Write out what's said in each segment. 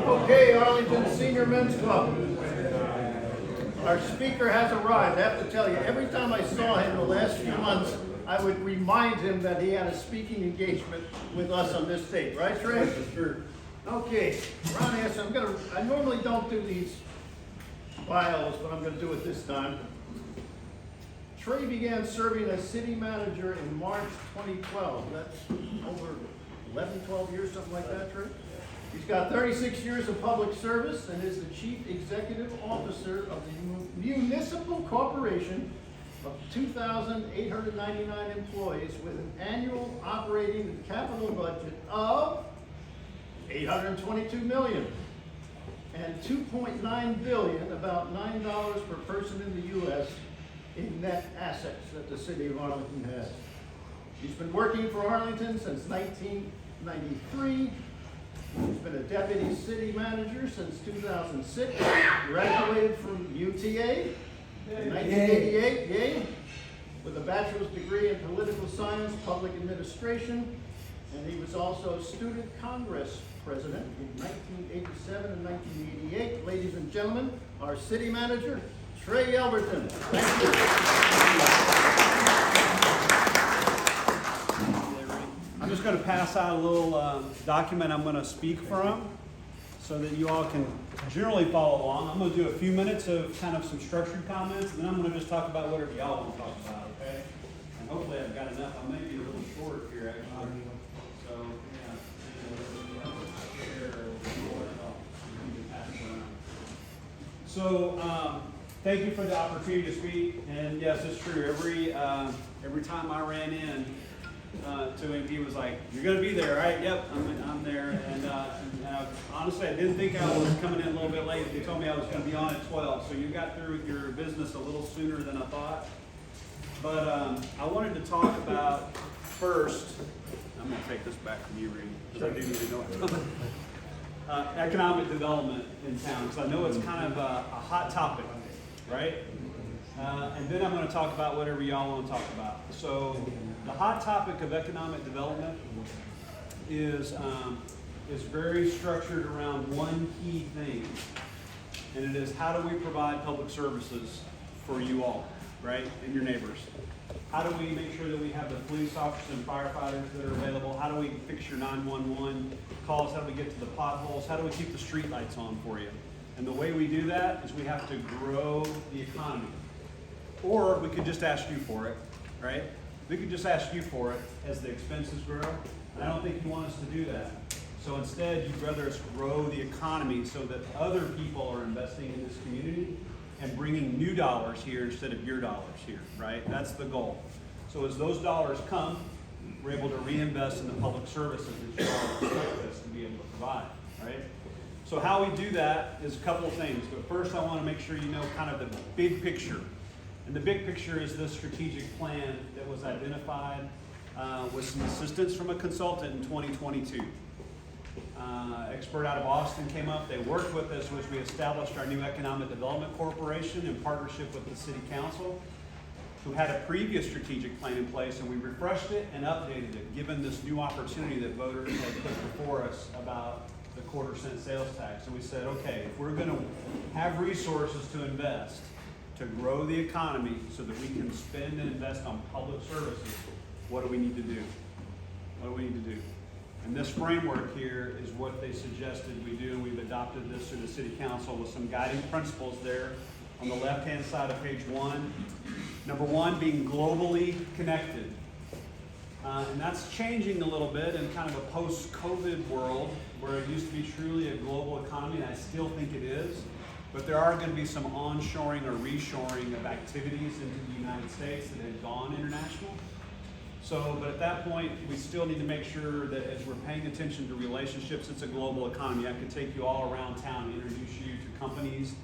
Okay, Arlington Senior Men's Club. Our speaker has arrived. I have to tell you, every time I saw him the last few months, I would remind him that he had a speaking engagement with us on this date. Right, Trey? Sure. Okay, Ron asked, I normally don't do these bios, but I'm gonna do it this time. Trey began serving as city manager in March 2012. That's over 11, 12 years, something like that, Trey? He's got 36 years of public service and is the chief executive officer of the municipal corporation of 2,899 employees with an annual operating capital budget of $822 million and $2.9 billion, about $9 per person in the U.S. in net assets that the city of Arlington has. He's been working for Arlington since 1993. He's been a deputy city manager since 2006. Graduated from UTA in 1988, yay, with a bachelor's degree in political science, public administration, and he was also student congress president in 1987 and 1988. Ladies and gentlemen, our city manager, Trey Yelverton. Thank you. I'm just going to pass out a little document I'm going to speak from so that you all can generally follow along. I'm going to do a few minutes of kind of some structured comments, and then I'm going to just talk about whatever y'all want to talk about, okay? And hopefully I've got enough. I may be a little short here, actually. So, yeah. So, thank you for the opportunity to speak. And yes, it's true. Every time I ran in to him, he was like, "You're going to be there, right?" "Yep, I'm there." And honestly, I didn't think I was coming in a little bit late. They told me I was going to be on at 12, so you got through your business a little sooner than I thought. But I wanted to talk about first. I'm going to take this back from you, Reed, because I do need to know economic development in town, because I know it's kind of a hot topic, right? And then I'm going to talk about whatever y'all want to talk about. So the hot topic of economic development is very structured around one key thing, and it is, how do we provide public services for you all, right, and your neighbors? How do we make sure that we have the police officers and firefighters that are available? How do we fix your 911 calls? How do we get to the potholes? How do we keep the street lights on for you? And the way we do that is we have to grow the economy. Or we could just ask you for it, right? We could just ask you for it as the expenses grow. And I don't think you want us to do that. So instead, you'd rather us grow the economy so that other people are investing in this community and bringing new dollars here instead of your dollars here, right? That's the goal. So as those dollars come, we're able to reinvest in the public services that you all expect us to be able to provide, right? So how we do that is a couple of things. But first, I want to make sure you know kind of the big picture. And the big picture is this strategic plan that was identified with some assistance from a consultant in 2022. Expert out of Austin came up. They worked with us as we established our new Economic Development Corporation in partnership with the City Council, who had a previous strategic plan in place, and we refreshed it and updated it, given this new opportunity that voters had put before us about the quarter-cent sales tax. So we said, okay, if we're going to have resources to invest, to grow the economy so that we can spend and invest on public services, what do we need to do? What do we need to do? And this framework here is what they suggested we do, and we've adopted this through the City Council with some guiding principles there on the left-hand side of page 1. Number 1, being globally connected. And that's changing a little bit in kind of a post-COVID world where it used to be truly a global economy, and I still think it is. But there are going to be some onshoring or reshoring of activities into the United States that have gone international. So, but at that point, we still need to make sure that as we're paying attention to relationships, it's a global economy. I could take you all around town and introduce you to companies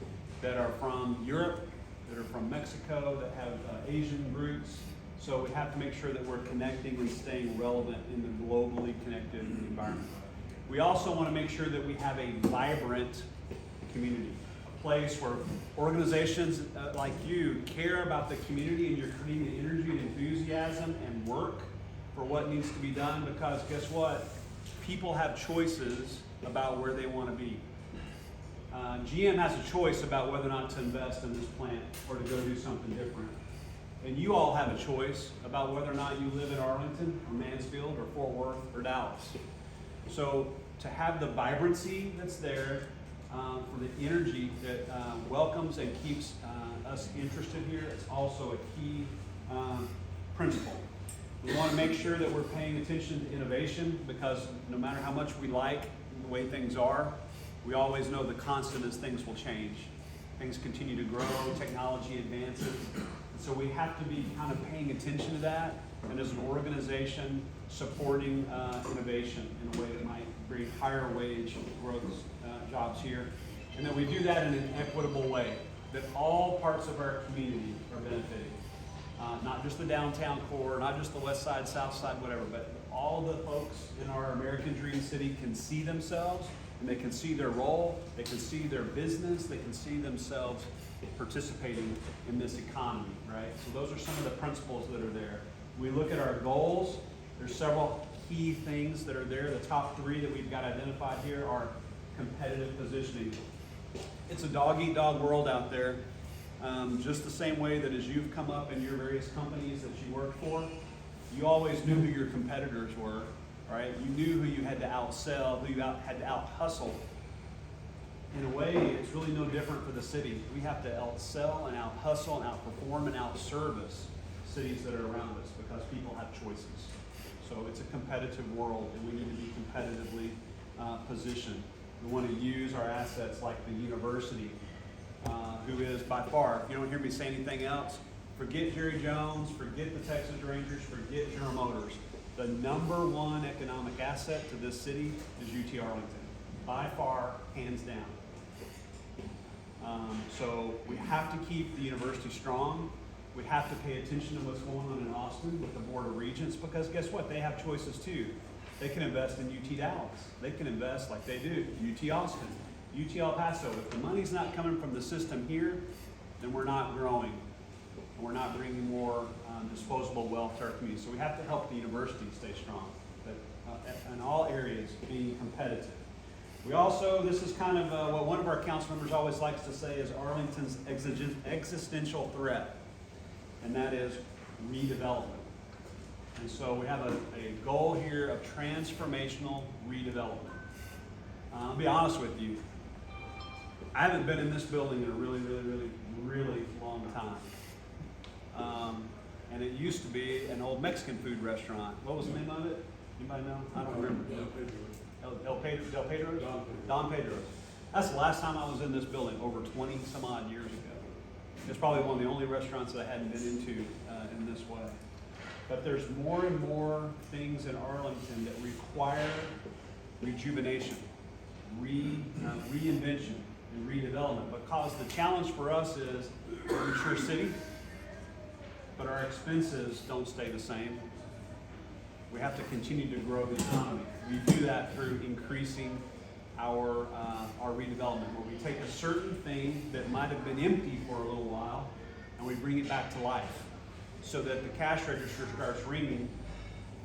that are from Europe, that are from Mexico, that have Asian roots. So we have to make sure that we're connecting and staying relevant in the globally connected environment. We also want to make sure that we have a vibrant community. Place where organizations like you care about the community, and you're creating energy and enthusiasm and work for what needs to be done, because guess what? People have choices about where they want to be. GM has a choice about whether or not to invest in this plant or to go do something different. And you all have a choice about whether or not you live in Arlington or Mansfield or Fort Worth or Dallas. So to have the vibrancy that's there, for the energy that welcomes and keeps us interested here, it's also a key principle. We want to make sure that we're paying attention to innovation, because no matter how much we like the way things are, we always know the constant is things will change. Things continue to grow, technology advances. And so we have to be kind of paying attention to that, and as an organization, supporting innovation in a way that might bring higher wage growth jobs here. And that we do that in an equitable way, that all parts of our community are benefiting. Not just the downtown core, not just the west side, south side, whatever, but all the folks in our American Dream City can see themselves, and they can see their role, they can see their business, they can see themselves participating in this economy, right? So those are some of the principles that are there. We look at our goals. There's several key things that are there. The top three that we've got identified here are competitive positioning. It's a dog-eat-dog world out there. Just the same way that as you've come up in your various companies that you work for, you always knew who your competitors were, right? You knew who you had to outsell, who you had to out-hustle. In a way, it's really no different for the city. We have to outsell and out-hustle and out-perform and out-service cities that are around us, because people have choices. So it's a competitive world, and we need to be competitively positioned. We want to use our assets like the university, who is by far, if you don't hear me say anything else, forget Jerry Jones, forget the Texas Rangers, forget General Motors. The #1 economic asset to this city is UT Arlington, by far, hands down. So we have to keep the university strong. We have to pay attention to what's going on in Austin with the Board of Regents, because guess what? They have choices too. They can invest in UT Dallas. They can invest like they do, UT Austin, UT El Paso. If the money's not coming from the system here, then we're not growing. And we're not bringing more disposable wealth to our community. So we have to help the university stay strong, but in all areas, being competitive. We also, this is kind of what one of our council members always likes to say is Arlington's existential threat, and that is redevelopment. And so we have a goal here of transformational redevelopment. I'll be honest with you, I haven't been in this building in a really long time. And it used to be an old Mexican food restaurant. What was the name of it? Anybody know? I don't remember. Del Pedro's? Don Pedro's. That's the last time I was in this building, over 20 some odd years ago. It's probably one of the only restaurants that I hadn't been into in this way. But there's more and more things in Arlington that require rejuvenation, reinvention, and redevelopment, because the challenge for us is we're a mature city, but our expenses don't stay the same. We have to continue to grow the economy. We do that through increasing our redevelopment, where we take a certain thing that might have been empty for a little while and we bring it back to life, so that the cash register starts ringing,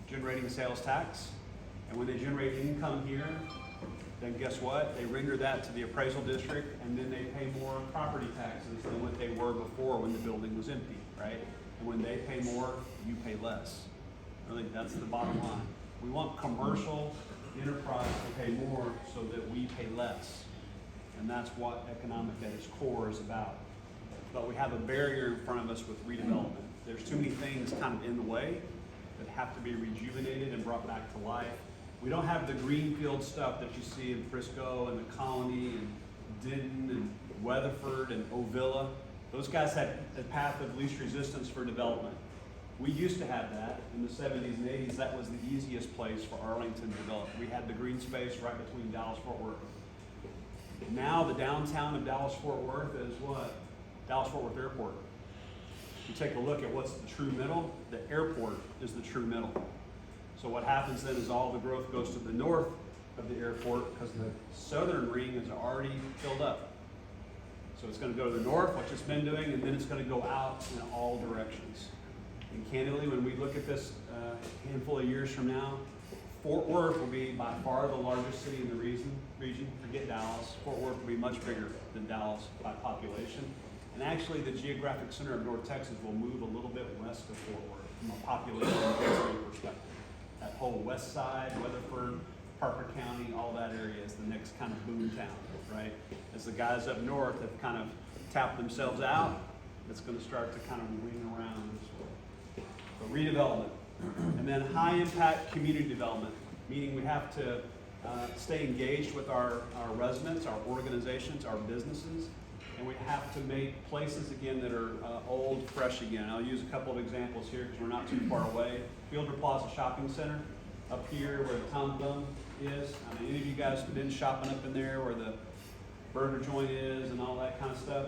generating sales tax. And when they generate income here, then guess what? They render that to the appraisal district, and then they pay more property taxes than what they were before when the building was empty, right? And when they pay more, you pay less. Really, that's the bottom line. We want commercial enterprise to pay more so that we pay less. And that's what economic at its core is about. But we have a barrier in front of us with redevelopment. There's too many things kind of in the way that have to be rejuvenated and brought back to life. We don't have the greenfield stuff that you see in Frisco and the Colony and Denton and Weatherford and Ovilla. Those guys had a path of least resistance for development. We used to have that in the 70s and 80s. That was the easiest place for Arlington to develop. We had the green space right between Dallas-Fort Worth. Now the downtown of Dallas-Fort Worth is what? Dallas-Fort Worth Airport. You take a look at what's the true middle. The airport is the true middle. So what happens then is all the growth goes to the north of the airport, because the southern ring is already filled up. So it's going to go to the north, which it's been doing, and then it's going to go out in all directions. And candidly, when we look at this handful of years from now, Fort Worth will be by far the largest city in the region. Forget Dallas. Fort Worth will be much bigger than Dallas by population. And actually, the geographic center of North Texas will move a little bit west of Fort Worth from a population density perspective. That whole west side, Weatherford, Parker County, all that area is the next kind of boom town, right? As the guys up north have kind of tapped themselves out, it's going to start to kind of ring around this way. So redevelopment. And then high impact community development, meaning we have to stay engaged with our residents, our organizations, our businesses, and we have to make places again that are old, fresh again. I'll use a couple of examples here because we're not too far away. Fielder Plaza Shopping Center up here where the Tom Thumb is. I mean, any of you guys been shopping up in there where the burger joint is and all that kind of stuff?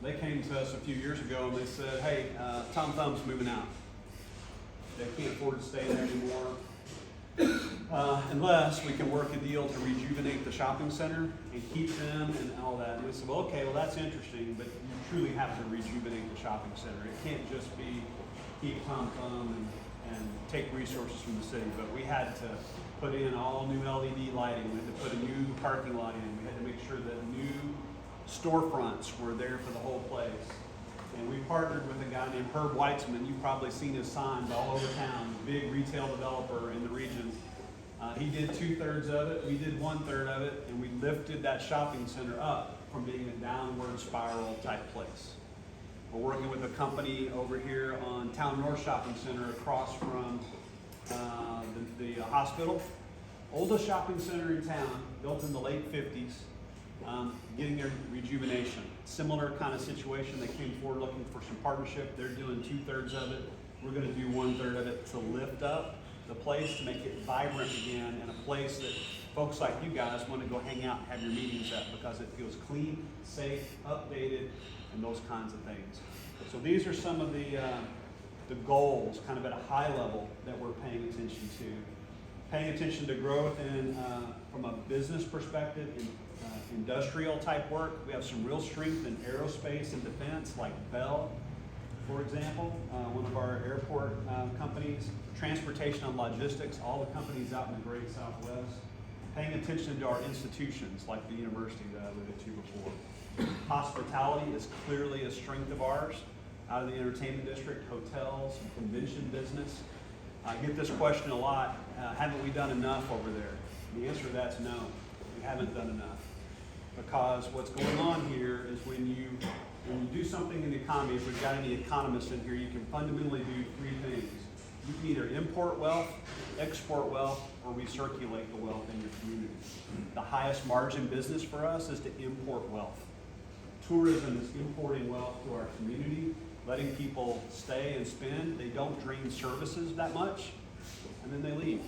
They came to us a few years ago and they said, hey, Tom Thumb's moving out. They can't afford to stay there anymore. Unless we can work a deal to rejuvenate the shopping center and keep them and all that. And we said, well, okay, well that's interesting, but you truly have to rejuvenate the shopping center. It can't just be keep Tom Thumb and take resources from the city, but we had to put in all new LED lighting. We had to put a new parking lot in. We had to make sure that new storefronts were there for the whole place. And we partnered with a guy named Herb Weitzman. You've probably seen his signs all over town, big retail developer in the region. He did 2/3 of it, we did 1/3 of it, and we lifted that shopping center up from being a downward spiral type place. We're working with a company over here on Town North Shopping Center across from the hospital. Oldest shopping center in town, built in the late 50s. Getting their rejuvenation. Similar kind of situation. They came forward looking for some partnership. They're doing 2/3 of it. We're going to do 1/3 of it to lift up the place, to make it vibrant again, and a place that folks like you guys want to go hang out and have your meetings at because it feels clean, safe, updated, and those kinds of things. So these are some of the goals, kind of at a high level, that we're paying attention to. Paying attention to growth and from a business perspective, in industrial type work. We have some real strength in aerospace and defense, like Bell, for example, one of our airport companies. Transportation and logistics, all the companies out in the Great Southwest. Paying attention to our institutions, like the university that I alluded to before. Hospitality is clearly a strength of ours. Out of the entertainment district, hotels, convention business. I get this question a lot, haven't we done enough over there? The answer to that's no, we haven't done enough. Because what's going on here is when you do something in the economy, if we've got any economists in here, you can fundamentally do three things. You can either import wealth, export wealth, or recirculate the wealth in your community. The highest margin business for us is to import wealth. Tourism is importing wealth to our community, letting people stay and spend. They don't drain services that much, and then they leave.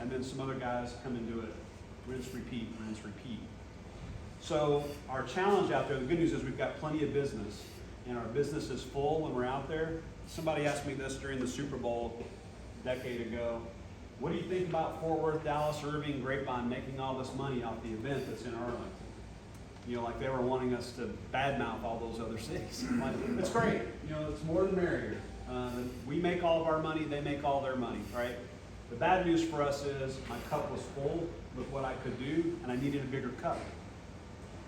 And then some other guys come and do it. Rinse, repeat, rinse, repeat. So our challenge out there, the good news is we've got plenty of business, and our business is full when we're out there. Somebody asked me this during the Super Bowl a decade ago. What do you think about Fort Worth, Dallas, Irving, Grapevine making all this money off the event that's in Arlington? You know, like they were wanting us to badmouth all those other cities. Like, it's great. You know, it's more the merrier. We make all of our money, they make all their money, right? The bad news for us is my cup was full with what I could do, and I needed a bigger cup.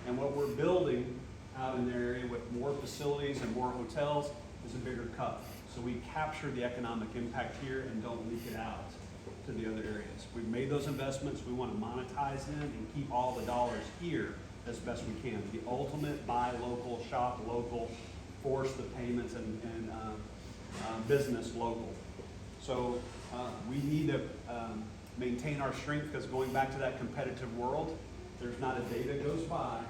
And what we're building out in their area with more facilities and more hotels is a bigger cup. So we capture the economic impact here and don't leak it out to the other areas. We've made those investments. We want to monetize them and keep all the dollars here as best we can. The ultimate buy local, shop local, force the payments and business local. So we need to maintain our strength, because going back to that competitive world, there's not a day that goes by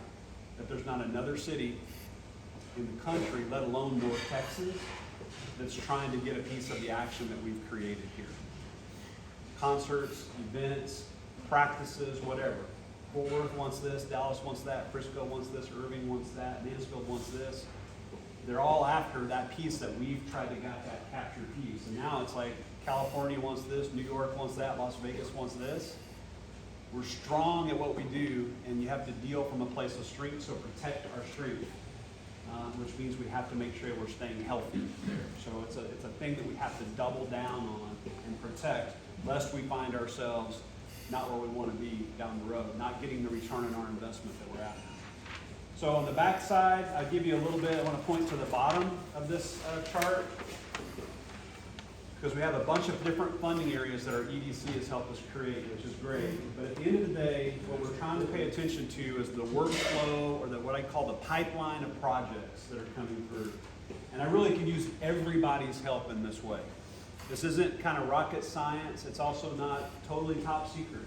that there's not another city in the country, let alone North Texas, that's trying to get a piece of the action that we've created here. Concerts, events, practices, whatever. Fort Worth wants this, Dallas wants that, Frisco wants this, Irving wants that, Mansfield wants this. They're all after that piece that we've tried to get that captured piece. And now it's like California wants this, New York wants that, Las Vegas wants this. We're strong at what we do, and you have to deal from a place of strength, so protect our strength. which means we have to make sure we're staying healthy there. So it's a thing that we have to double down on and protect, lest we find ourselves not where we want to be down the road, not getting the return on our investment that we're after. So on the back side, I'll give you a little bit. I want to point to the bottom of this chart, because we have a bunch of different funding areas that our EDC has helped us create, which is great. But at the end of the day, what we're trying to pay attention to is the workflow, or what I call the pipeline of projects that are coming through. And I really can use everybody's help in this way. This isn't kind of rocket science. It's also not totally top secret.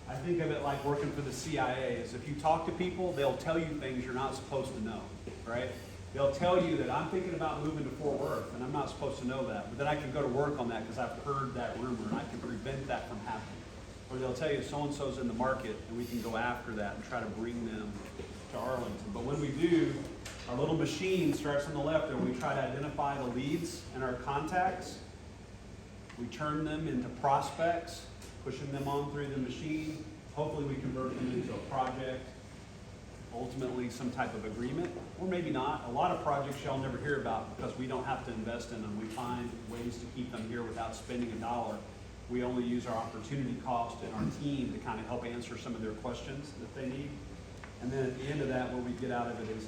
I think of it like working for the CIA. Is if you talk to people, they'll tell you things you're not supposed to know, right? They'll tell you that I'm thinking about moving to Fort Worth, and I'm not supposed to know that. But then I can go to work on that because I've heard that rumor, and I can prevent that from happening. Or they'll tell you so-and-so's in the market, and we can go after that and try to bring them to Arlington. But when we do, our little machine starts on the left, and we try to identify the leads and our contacts. We turn them into prospects, pushing them on through the machine. Hopefully we convert them into a project, ultimately some type of agreement, or maybe not. A lot of projects y'all never hear about because we don't have to invest in them. We find ways to keep them here without spending a dollar. We only use our opportunity cost and our team to kind of help answer some of their questions that they need. And then at the end of that, what we get out of it is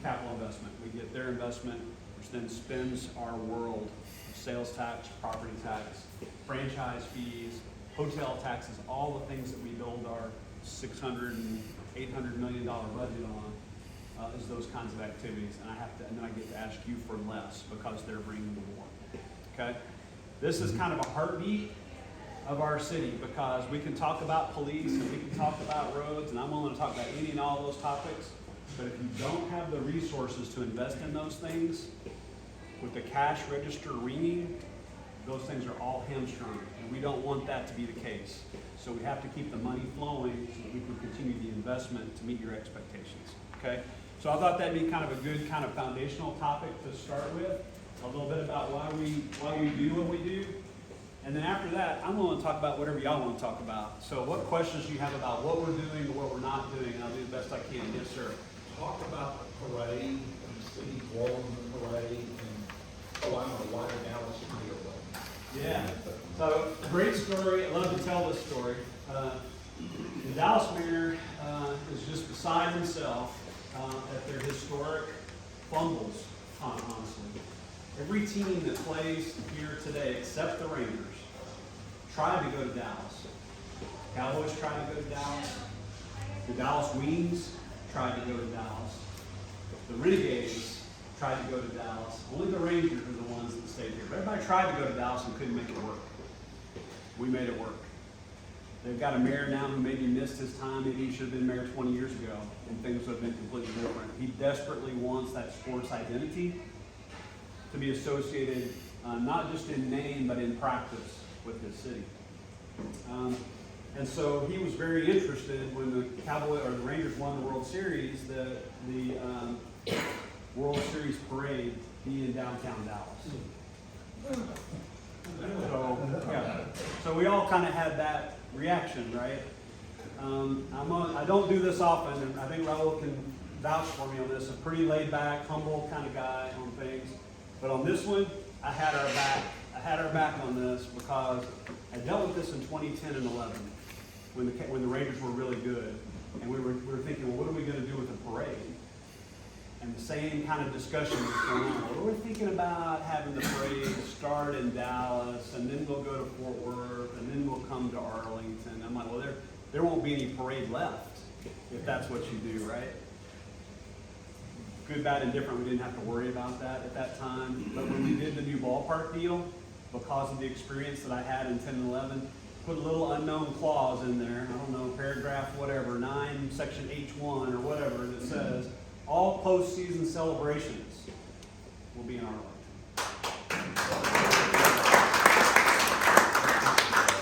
capital investment. We get their investment, which then spins our world of sales tax, property tax, franchise fees, hotel taxes, all the things that we build our $600 and $800 million budget on, is those kinds of activities. And then I get to ask you for less because they're bringing the more. Okay? This is kind of a heartbeat of our city, because we can talk about police and we can talk about roads, and I'm willing to talk about any and all those topics. But if you don't have the resources to invest in those things, with the cash register ringing, those things are all hamstrung, and we don't want that to be the case. So we have to keep the money flowing so that we can continue the investment to meet your expectations, okay? So I thought that'd be kind of a good kind of foundational topic to start with, a little bit about why we do what we do. And then after that, I'm willing to talk about whatever y'all want to talk about. So what questions do you have about what we're doing or what we're not doing? And I'll do the best I can. Yes, sir. Talk about the parade and the city blowing the parade and, oh, I know, why Dallas should be away. Yeah. So, great story. I love to tell this story. The Dallas mayor is just beside himself at their historic fumbles, honestly. Every team that plays here today, except the Rangers, tried to go to Dallas. Cowboys tried to go to Dallas. The Dallas Wings tried to go to Dallas. The Renegades tried to go to Dallas. Only the Rangers are the ones that stayed here. Everybody tried to go to Dallas and couldn't make it work. We made it work. They've got a mayor now who maybe missed his time. Maybe he should have been mayor 20 years ago, and things would have been completely different. He desperately wants that sports identity to be associated, not just in name, but in practice with his city. And so he was very interested when the the Rangers won the World Series, the World Series parade be in downtown Dallas. So we all kind of had that reaction, right? I don't do this often, and I think Raul can vouch for me on this. A pretty laid back, humble kind of guy on things. But on this one, I had our back. I had our back on this because I dealt with this in 2010 and 11 when the Rangers were really good, and we were thinking, well, what are we going to do with the parade? And the same kind of discussion was going on. Well, we're thinking about having the parade start in Dallas, and then we'll go to Fort Worth, and then we'll come to Arlington. I'm like, well, there won't be any parade left if that's what you do, right? Good, bad, and different, we didn't have to worry about that at that time. But when we did the new ballpark deal, because of the experience that I had in 10 and 11, put a little unknown clause in there, I don't know, paragraph whatever, 9, section H1 or whatever, that says, all postseason celebrations will be in Arlington.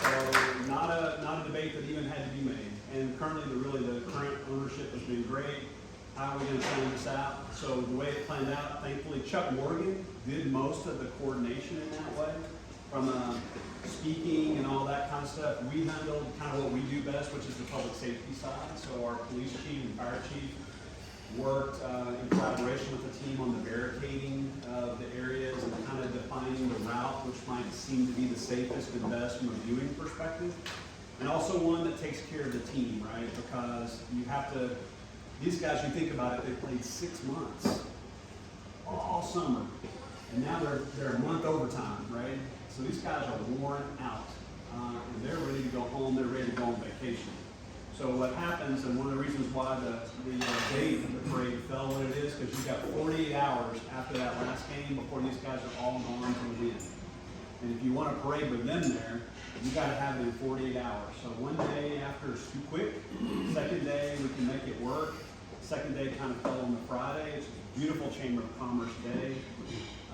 So not a debate that even had to be made. And currently, the current ownership has been great. How are we going to plan this out? So the way it planned out, thankfully, Chuck Morgan did most of the coordination in that way, from speaking and all that kind of stuff. We handled kind of what we do best, which is the public safety side. So our police chief and fire chief worked in collaboration with the team on the barricading of the areas and kind of defining the route, which might seem to be the safest and best from a viewing perspective. And also one that takes care of the team, right? Because you have to, these guys, you think about it, they played 6 months, all summer. And now they're a month overtime, right? So these guys are worn out. And they're ready to go home, they're ready to go on vacation. So what happens, and one of the reasons why the date of the parade fell what it is, because you've got 48 hours after that last game before these guys are all gone to the wind. And if you want to parade with them there, you got to have it in 48 hours. So one day after is too quick. Second day we can make it work. Second day kind of fell on the Friday. It's a beautiful Chamber of Commerce day.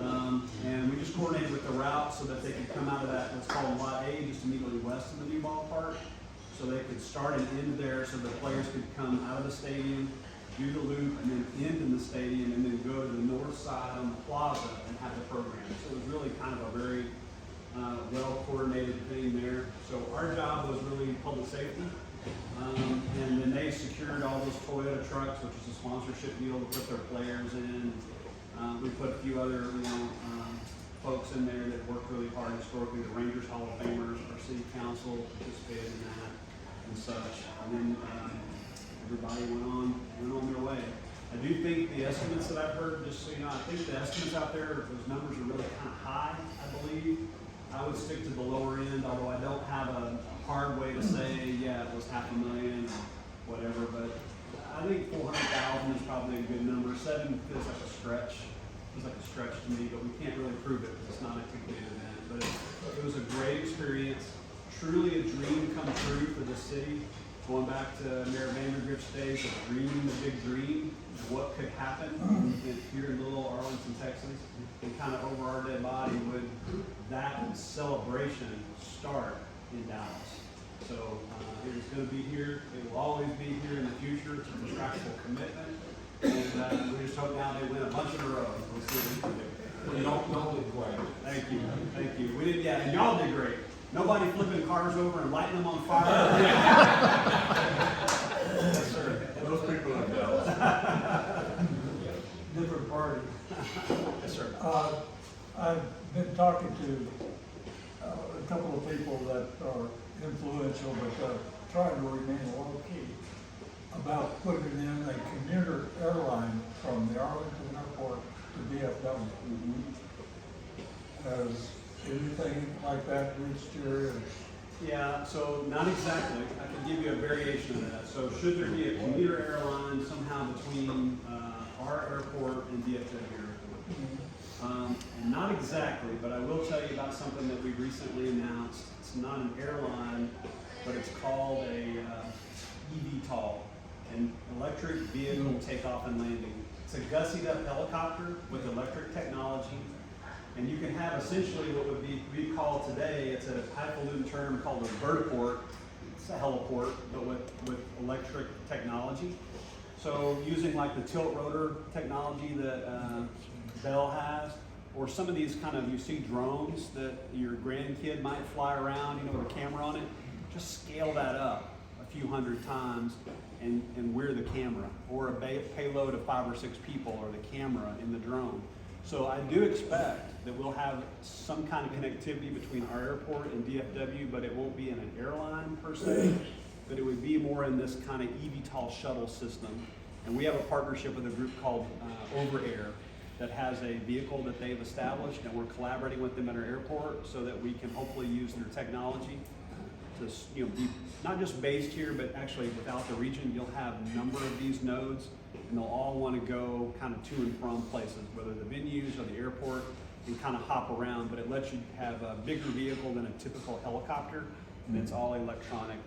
And we just coordinated with the route so that they could come out of that, what's called Lot A, just immediately west of the new ballpark. So they could start and end there so the players could come out of the stadium, do the loop, and then end in the stadium, and then go to the north side on the plaza and have the program. So it was really kind of a very well-coordinated thing there. So our job was really public safety. And then they secured all those Toyota trucks, which is a sponsorship deal to put their players in. We put a few other, folks in there that worked really hard historically. The Rangers Hall of Famers, our city council participated in that and such. And then everybody went on their way. I do think the estimates that I've heard, just so you know, I think the estimates out there, those numbers are really kind of high, I believe. I would stick to the lower end, although I don't have a hard way to say, yeah, it was $500,000 or whatever, but I think 400,000 is probably a good number. 7 feels like a stretch. Feels like a stretch to me, but we can't really prove it because it's not a ticketed event. But it was a great experience, truly a dream come true for the city. Going back to Mayor Vandergrift's days of dreaming the big dream, what could happen here in little Arlington, Texas, and kind of over our dead body would that celebration start in Dallas. So it is going to be here. It will always be here in the future. It's a contractual commitment. And we just hope now they win a bunch in a row. We'll see what we can do. Y'all did great. Thank you. Thank you. We did, yeah, and y'all did great. Nobody flipping cars over and lighting them on fire. Yes, sir. Those people are Dallas. Different party. Yes, sir. I've been talking to a couple of people that are influential, but trying to remain low key about putting in a commuter airline from the Arlington airport to DFW. Has anything like that reached your ears? Yeah, so not exactly. I can give you a variation of that. So should there be a commuter airline somehow between our airport and DFW airport? And not exactly, but I will tell you about something that we recently announced. It's not an airline, but it's called a eVTOL, an electric vehicle takeoff and landing. It's a gussied up helicopter with electric technology. And you can have essentially what would be called today, it's a highfalutin term called a vertiport. It's a heliport, but with electric technology. So using like the tilt rotor technology that Bell has, or some of these kind of, you see drones that your grandkid might fly around, with a camera on it, just scale that up a few hundred times and we're the camera, or a payload of 5 or 6 people, or the camera in the drone. So I do expect that we'll have some kind of connectivity between our airport and DFW, but it won't be in an airline per se, but it would be more in this kind of eVTOL shuttle system. And we have a partnership with a group called Overair that has a vehicle that they've established, and we're collaborating with them at our airport so that we can hopefully use their technology to be not just based here, but actually without the region. You'll have a number of these nodes, and they'll all want to go kind of to and from places, whether the venues or the airport, and kind of hop around. But it lets you have a bigger vehicle than a typical helicopter, and it's all electronic,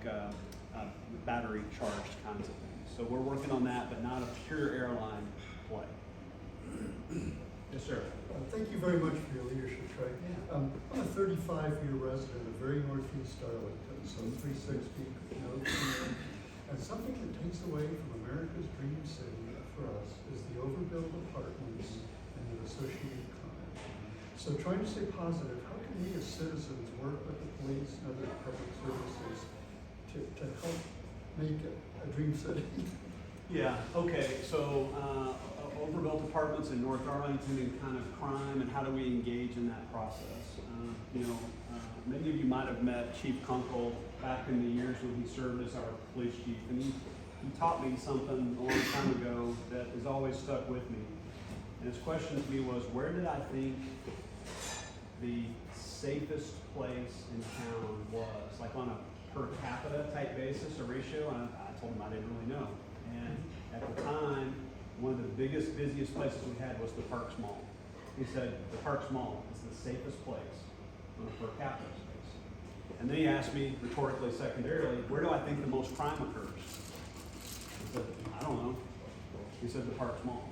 battery charged kinds of things. So we're working on that, but not a pure airline play. Yes, sir. Thank you very much for your leadership, Trey. I'm a 35-year resident of very northeast Arlington, so 360, and something that takes away from America's dream city for us is the overbuilt apartments and the associated crime. So trying to stay positive, how can we as citizens work with the police and other public services to help make it a dream city? Yeah, okay, so, overbuilt apartments in North Arlington and kind of crime, and how do we engage in that process? Many of you might have met Chief Kunkel back in the years when he served as our police chief, and he taught me something a long time ago that has always stuck with me. And his question to me was, where did I think the safest place in town was, like on a per capita type basis, a ratio? And I told him I didn't really know. And at the time, one of the biggest, busiest places we had was the Parks Mall. He said, the Parks Mall is the safest place on a per capita space. And then he asked me, rhetorically, secondarily, where do I think the most crime occurs? I said, I don't know. He said, the Parks Mall.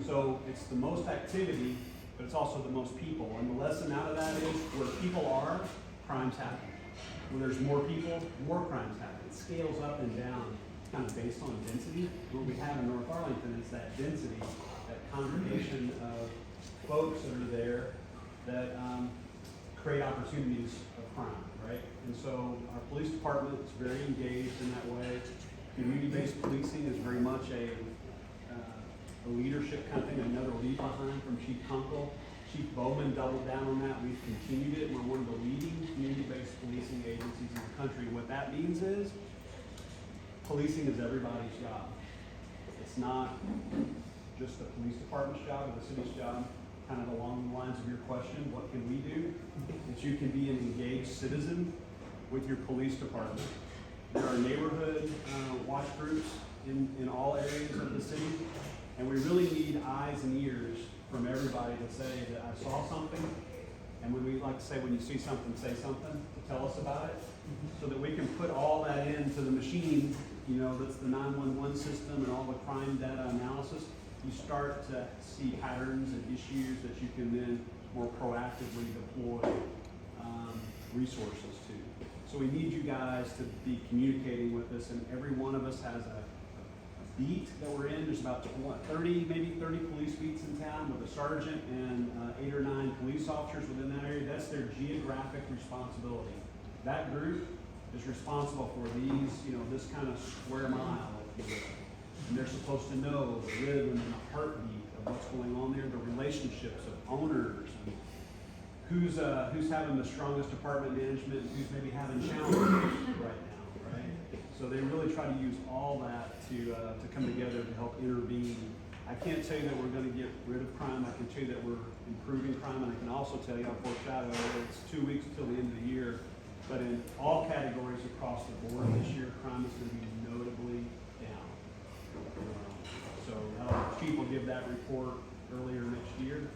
So it's the most activity, but it's also the most people. And the lesson out of that is, where people are, crimes happen. When there's more people, more crimes happen. It scales up and down, kind of based on density. What we have in North Arlington is that density, that congregation of folks that are there that create opportunities of crime, right? And so our police department is very engaged in that way. Community-based policing is very much a leadership kind of thing, another lead behind from Chief Kunkel. Chief Bowman doubled down on that. We've continued it. We're one of the leading community-based policing agencies in the country. What that means is, policing is everybody's job. It's not just the police department's job or the city's job. Kind of along the lines of your question, what can we do? That you can be an engaged citizen with your police department. There are neighborhood watch groups in all areas of the city, and we really need eyes and ears from everybody to say that I saw something, and when we like to say, when you see something, say something, to tell us about it, so that we can put all that into the machine, that's the 911 system and all the crime data analysis. You start to see patterns and issues that you can then more proactively deploy resources to. So we need you guys to be communicating with us, and every one of us has a beat that we're in. There's about 30 police beats in town with a sergeant and 8 or 9 police officers within that area. That's their geographic responsibility. That group is responsible for these, this kind of square mile, if you will. And they're supposed to know the rhythm and the heartbeat of what's going on there, the relationships of owners, and who's having the strongest department management and who's maybe having challenges right now, right? So they really try to use all that to come together to help intervene. I can't tell you that we're going to get rid of crime. I can tell you that we're improving crime, and I can also tell you, I'll foreshadow, it's 2 weeks until the end of the year, but in all categories across the board this year, crime is going to be notably down. So Chief will give that report earlier next year.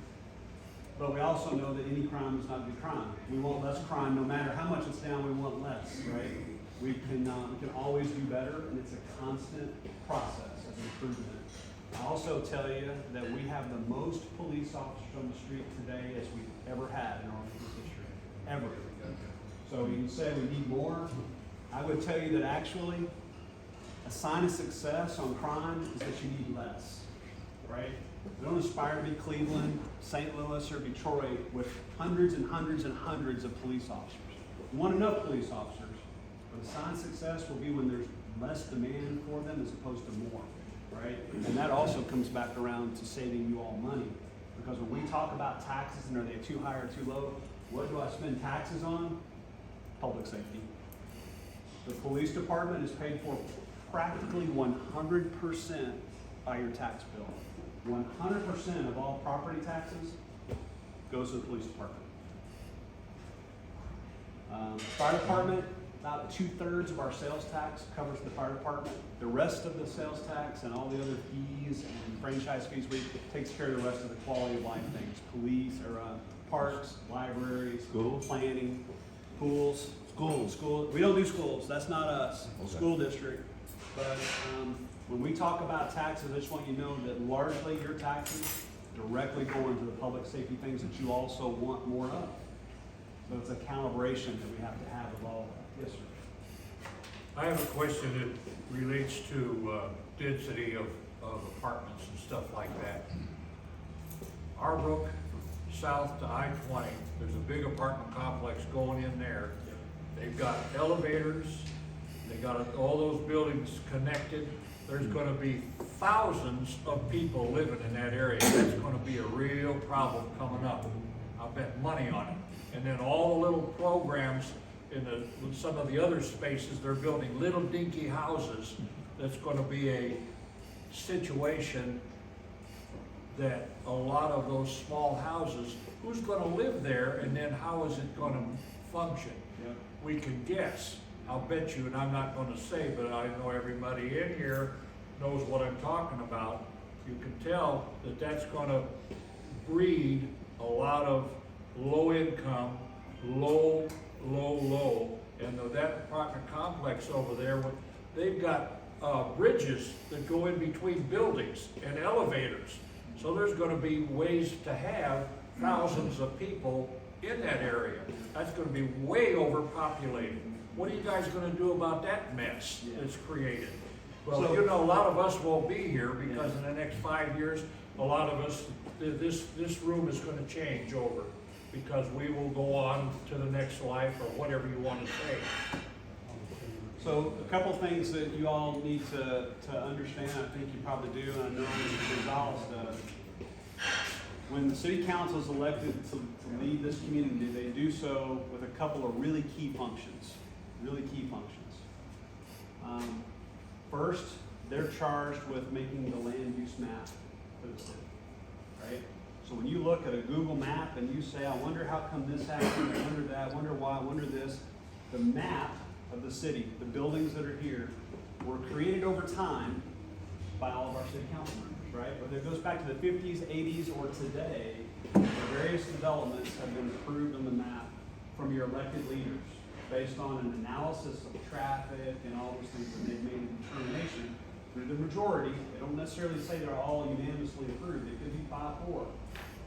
But we also know that any crime is not a good crime. We want less crime, no matter how much it's down, we want less, right? We can always do better, and it's a constant process of improvement. I also tell you that we have the most police officers on the street today as we've ever had in Arlington's history, ever. So you can say we need more. I would tell you that actually, a sign of success on crime is that you need less, right? We don't aspire to be Cleveland, St. Louis, or Detroit with hundreds and hundreds and hundreds of police officers. We want enough police officers, but a sign of success will be when there's less demand for them as opposed to more, right? And that also comes back around to saving you all money. Because when we talk about taxes and are they too high or too low, what do I spend taxes on? Public safety. The police department is paid for practically 100% by your tax bill. 100% of all property taxes goes to the police department. Fire department, about 2/3 of our sales tax covers the fire department. The rest of the sales tax and all the other fees and franchise fees, takes care of the rest of the quality of life things. Police or parks, libraries, Schools? planning, pools. School. We don't do schools. That's not us. Okay. School district. But when we talk about taxes, I just want you to know that largely your taxes directly go into the public safety things that you also want more of. So it's a calibration that we have to have of all that. Yes, sir. I have a question that relates to density of apartments and stuff like that. Arbrook, south to I-20, there's a big apartment complex going in there. They've got elevators, they got all those buildings connected, there's gonna be thousands of people living in that area. That's gonna be a real problem coming up. I'll bet money on it. And then all the little programs in some of the other spaces, they're building little dinky houses. That's gonna be a situation that a lot of those small houses, who's gonna live there, and then how is it gonna function? Yep. We can guess. I'll bet you, and I'm not gonna say, but I know everybody in here knows what I'm talking about. You can tell that that's gonna breed a lot of low income, low, and that apartment complex over there, they've got bridges that go in between buildings and elevators. So there's gonna be ways to have thousands of people in that area. That's gonna be way overpopulated. What are you guys gonna do about that mess that's created? Well, So- you know, a lot of us won't be here because in the next 5 years, a lot of us, this room is gonna change over because we will go on to the next life or whatever you wanna say. So a couple things that you all need to understand, I think you probably do, and I know Mr. Gonzalez does. When the city council is elected to lead this community, they do so with a couple of really key functions, First, they're charged with making the land use map for the city, right? So when you look at a Google map and you say, I wonder how come this happened, I wonder that, I wonder why, I wonder this, the map of the city, the buildings that are here, were created over time by all of our city council members, right? Whether it goes back to the 50s, 80s, or today, the various developments have been approved on the map from your elected leaders based on an analysis of traffic and all those things, and they've made a determination through the majority. They don't necessarily say they're all unanimously approved. It could be 5-4,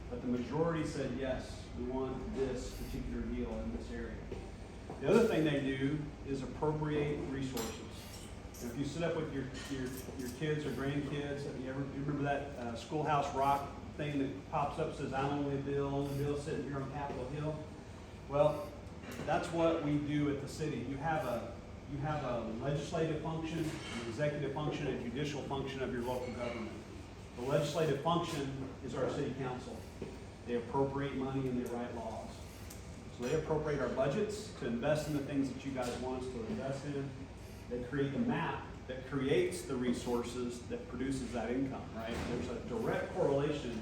but the majority said, yes, we want this particular deal in this area. The other thing they do is appropriate resources. And if you sit up with your kids or grandkids, you remember that Schoolhouse Rock thing that pops up, says, I'm only Bill sitting here on Capitol Hill? Well, that's what we do at the city. You have a legislative function, an executive function, a judicial function of your local government. The legislative function is our city council. They appropriate money and they write laws. So they appropriate our budgets to invest in the things that you guys want us to invest in. They create the map that creates the resources that produces that income, right? There's a direct correlation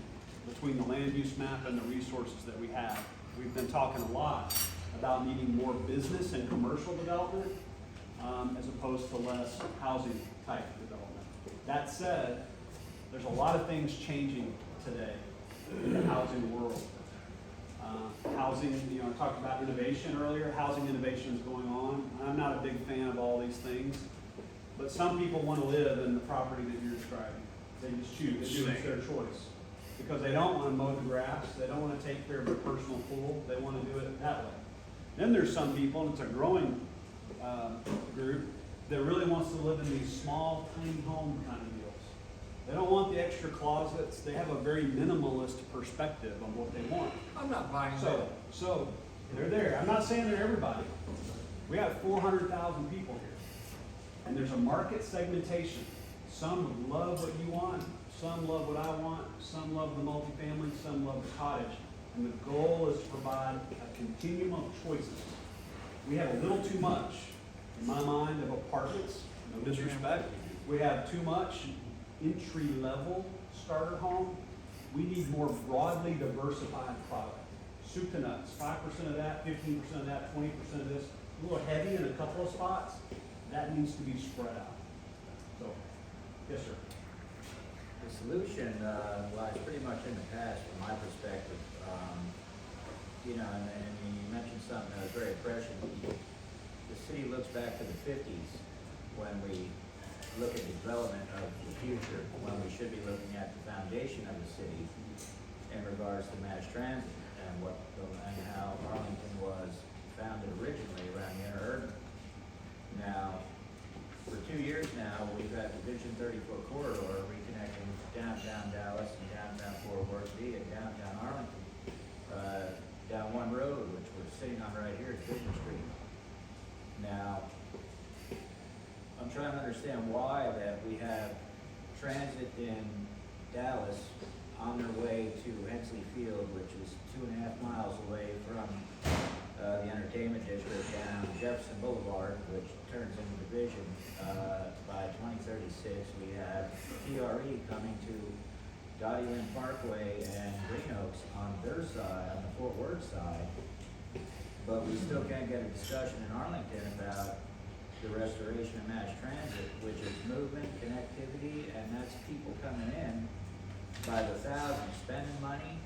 between the land use map and the resources that we have. We've been talking a lot about needing more business and commercial development as opposed to less housing type development. That said, there's a lot of things changing today in the housing world. Housing, I talked about innovation earlier. Housing innovation is going on. I'm not a big fan of all these things, but some people want to live in the property that you're describing. They just choose. They do it. It's their choice. Because they don't want to mow the grass. They don't want to take care of their personal pool. They want to do it that way. Then there's some people, and it's a growing group, that really wants to live in these small, tiny home kind of deals. They don't want the extra closets. They have a very minimalist perspective on what they want. I'm not buying that. So they're there. I'm not saying they're everybody. We have 400,000 people here. And there's a market segmentation. Some love what you want. Some love what I want. Some love the multifamily. Some love the cottage. And the goal is to provide a continuum of choices. We have a little too much, in my mind, of apartments. No disrespect. We have too much entry-level starter home. We need more broadly diversified product. Soup to nuts, 5% of that, 15% of that, 20% of this. A little heavy in a couple of spots. That needs to be spread out. So, yes, sir. The solution lies pretty much in the past from my perspective. And you mentioned something that was very prescient. The city looks back to the 50s when we look at the development of the future, when we should be looking at the foundation of the city in regards to mass transit and how Arlington was founded originally around the interurban. Now, for 2 years now, we've had the Vision 30-foot corridor reconnecting downtown Dallas and downtown Fort Worth via downtown Arlington, down one road, which we're sitting on right here, is Vision Street. Now, I'm trying to understand understand why that we have transit in Dallas on their way to Hensley Field, which is 2.5 miles away from the entertainment district down Jefferson Boulevard, which turns into Division. By 2036, we have TRE coming to Dottie Lynn Parkway and Green Oaks on their side, on the Fort Worth side. But we still can't get a discussion in Arlington about the restoration of mass transit, which is movement, connectivity, and that's people coming in by the thousands, spending money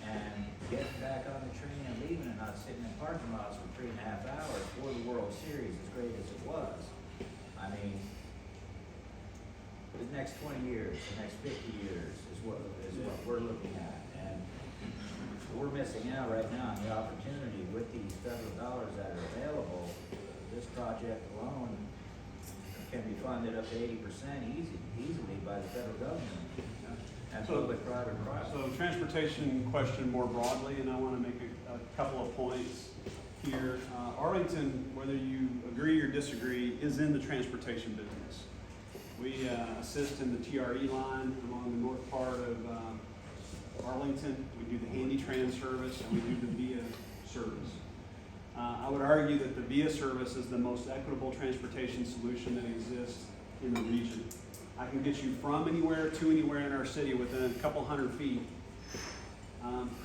and getting back on the train and leaving and not sitting in parking lots for 3.5 hours for the World Series, as great as it was. I mean, the next 20 years, the next 50 years is what we're looking at. And we're missing out right now on the opportunity with these federal dollars that are available. This project alone can be funded up to 80% easily by the federal government and public-private projects. So transportation question more broadly, and I want to make a couple of points here. Arlington, whether you agree or disagree, is in the transportation business. We assist in the TRE line along the north part of Arlington. We do the Handy Trans service and we do the VIA service. I would argue that the VIA service is the most equitable transportation solution that exists in the region. I can get you from anywhere to anywhere in our city within a couple hundred feet.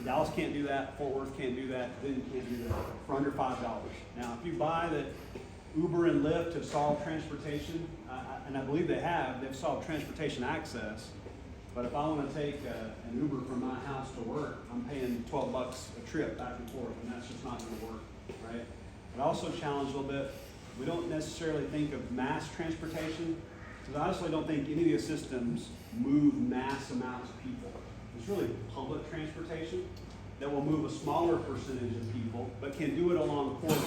Dallas can't do that, Fort Worth can't do that, Denton can't do that for under $5. Now, if you buy that Uber and Lyft have solved transportation, and I believe they've solved transportation access, but if I want to take an Uber from my house to work, I'm paying $12 a trip back and forth, and that's just not going to work, right? But also challenge a little bit, we don't necessarily think of mass transportation, because I honestly don't think any of these systems move mass amounts of people. It's really public transportation that will move a smaller percentage of people, but can do it along corridors.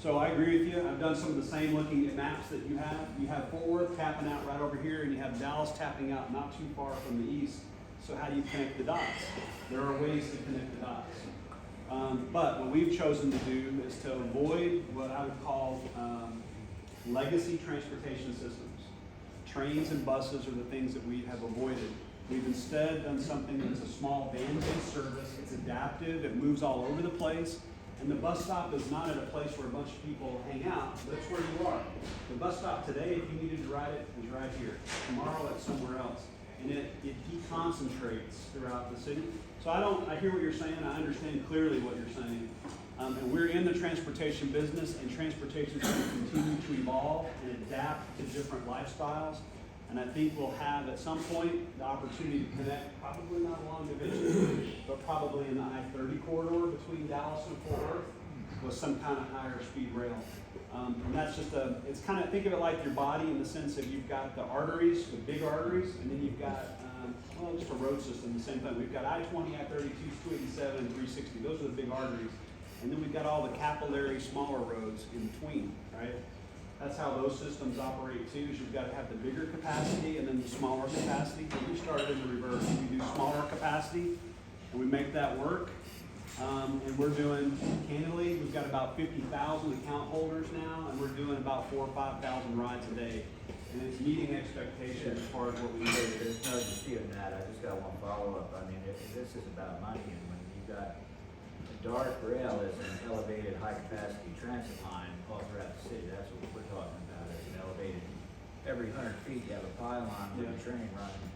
So I agree with you. I've done some of the same looking at maps that you have. You have Fort Worth tapping out right over here, and you have Dallas tapping out not too far from the east. So how do you connect the dots? There are ways to connect the dots. But what we've chosen to do is to avoid what I would call legacy transportation systems. Trains and buses are the things that we have avoided. We've instead done something that's a small van-based service. It's adaptive. It moves all over the place. And the bus stop is not at a place where a bunch of people hang out. That's where you are. The bus stop today, if you needed to ride it, is right here. Tomorrow, it's somewhere else. And it deconcentrates throughout the city. So I hear what you're saying. I understand clearly what you're saying. And we're in the transportation business, and transportation is going to continue to evolve and adapt to different lifestyles. And I think we'll have at some point the opportunity to connect, probably not along Division, but probably in the I-30 corridor between Dallas and Fort Worth with some kind of higher speed rail. And that's just it's kind of, think of it like your body in the sense that you've got the arteries, the big arteries, and then you've got, just a road system, the same thing. We've got I-20, I-32, 287, and 360. Those are the big arteries. And then we've got all the capillary smaller roads in between, right? That's how those systems operate too, is you've got to have the bigger capacity and then the smaller capacity. So we started in the reverse. We do smaller capacity and we make that work. And we're doing, candidly, we've got about 50,000 account holders now, and we're doing about 4,000 or 5,000 rides a day. And it's meeting expectations as far as what we do. There's no dispute in that. I just got one follow-up. I mean, this is about money, and when you've got dark rail as an elevated high-capacity transit line all throughout the city, that's what we're talking about, is an elevated, every 100 feet you have a pylon with a train running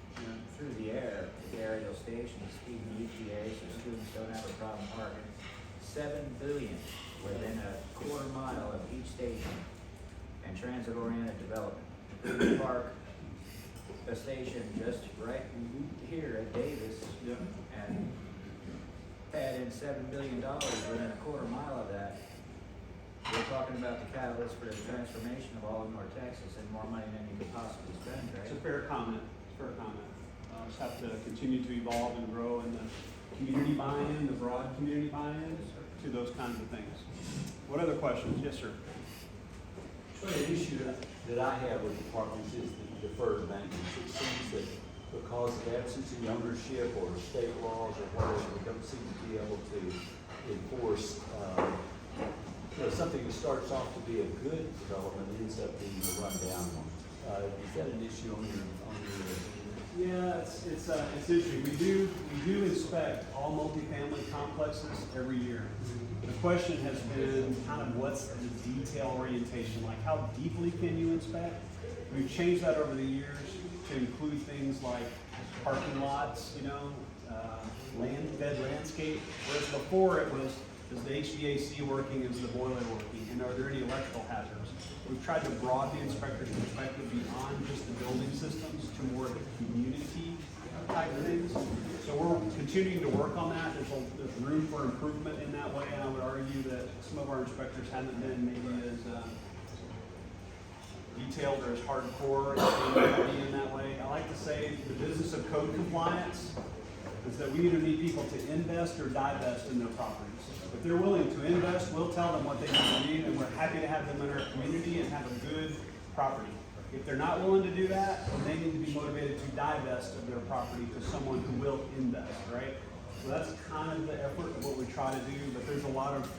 through the air, the aerial stations, feeding ETA, so students don't have a problem parking. $7 billion within a quarter mile of each station, and transit-oriented development. We park a station just right here at Davis, and add in $7 billion within a quarter mile of that. We're talking about the catalyst for the transformation of all of North Texas and more money than you could possibly spend, right? It's a fair comment. It's a fair comment. Just have to continue to evolve and grow in the community buy-in, the broad community buy-in to those kinds of things. What other questions? Yes, sir. Well, the issue that I have with departments is the deferred maintenance. It seems that because of absence of ownership or state laws or whatever, we don't seem to be able to enforce something that starts off to be a good development ends up being a rundown one. Is that an issue on your? Yeah, it's interesting. We do inspect all multifamily complexes every year. The question has been kind of what's the detail orientation, like how deeply can you inspect? We've changed that over the years to include things like parking lots, bed landscape, whereas before it was, is the HVAC working, is the boiler working, and are there any electrical hazards? We've tried to broaden the inspector's perspective beyond just the building systems to more of the community type things. So we're continuing to work on that. There's room for improvement in that way, and I would argue that some of our inspectors haven't been maybe as detailed or as hardcore as they might be in that way. I like to say the business of code compliance is that we either need people to invest or divest in their properties. If they're willing to invest, we'll tell them what they need to do, and we're happy to have them in our community and have a good property. If they're not willing to do that, then they need to be motivated to divest of their property to someone who will invest, right? So that's kind of the effort of what we try to do, but there's a lot of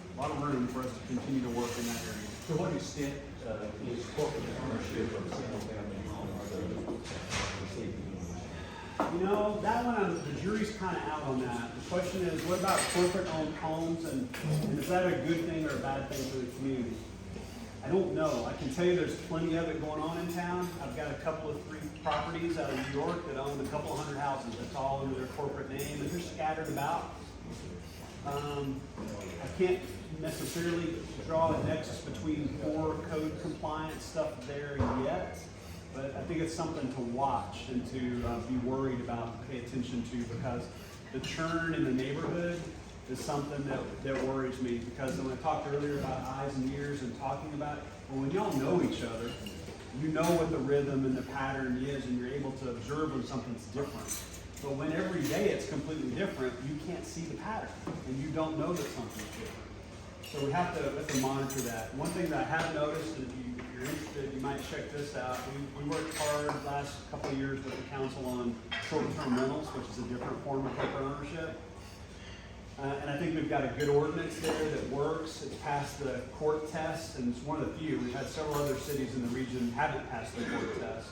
room for us to continue to work in that area. To what extent is corporate ownership of single-family home or the safety issues? That one, the jury's kind of out on that. The question is, what about corporate-owned homes, and is that a good thing or a bad thing for the community? I don't know. I can tell you there's plenty of it going on in town. I've got a couple of 3 properties out of New York that own a couple of 100 houses. That's all under their corporate name, and they're scattered about. I can't necessarily draw a nexus between poor code compliance stuff there yet, but I think it's something to watch and to be worried about, pay attention to, because the churn in the neighborhood is something that worries me, because when I talked earlier about eyes and ears and talking about it, well, when y'all know each other, you know what the rhythm and the pattern is, and you're able to observe when something's different. But when every day it's completely different, you can't see the pattern, and you don't know that something's different. So we have to monitor that. One thing that I have noticed, and if you're interested, you might check this out. We worked hard the last couple of years with the council on short-term rentals, which is a different form of corporate ownership. And I think we've got a good ordinance there that works. It's passed the court test, and it's one of the few. We've had several other cities in the region haven't passed the court test.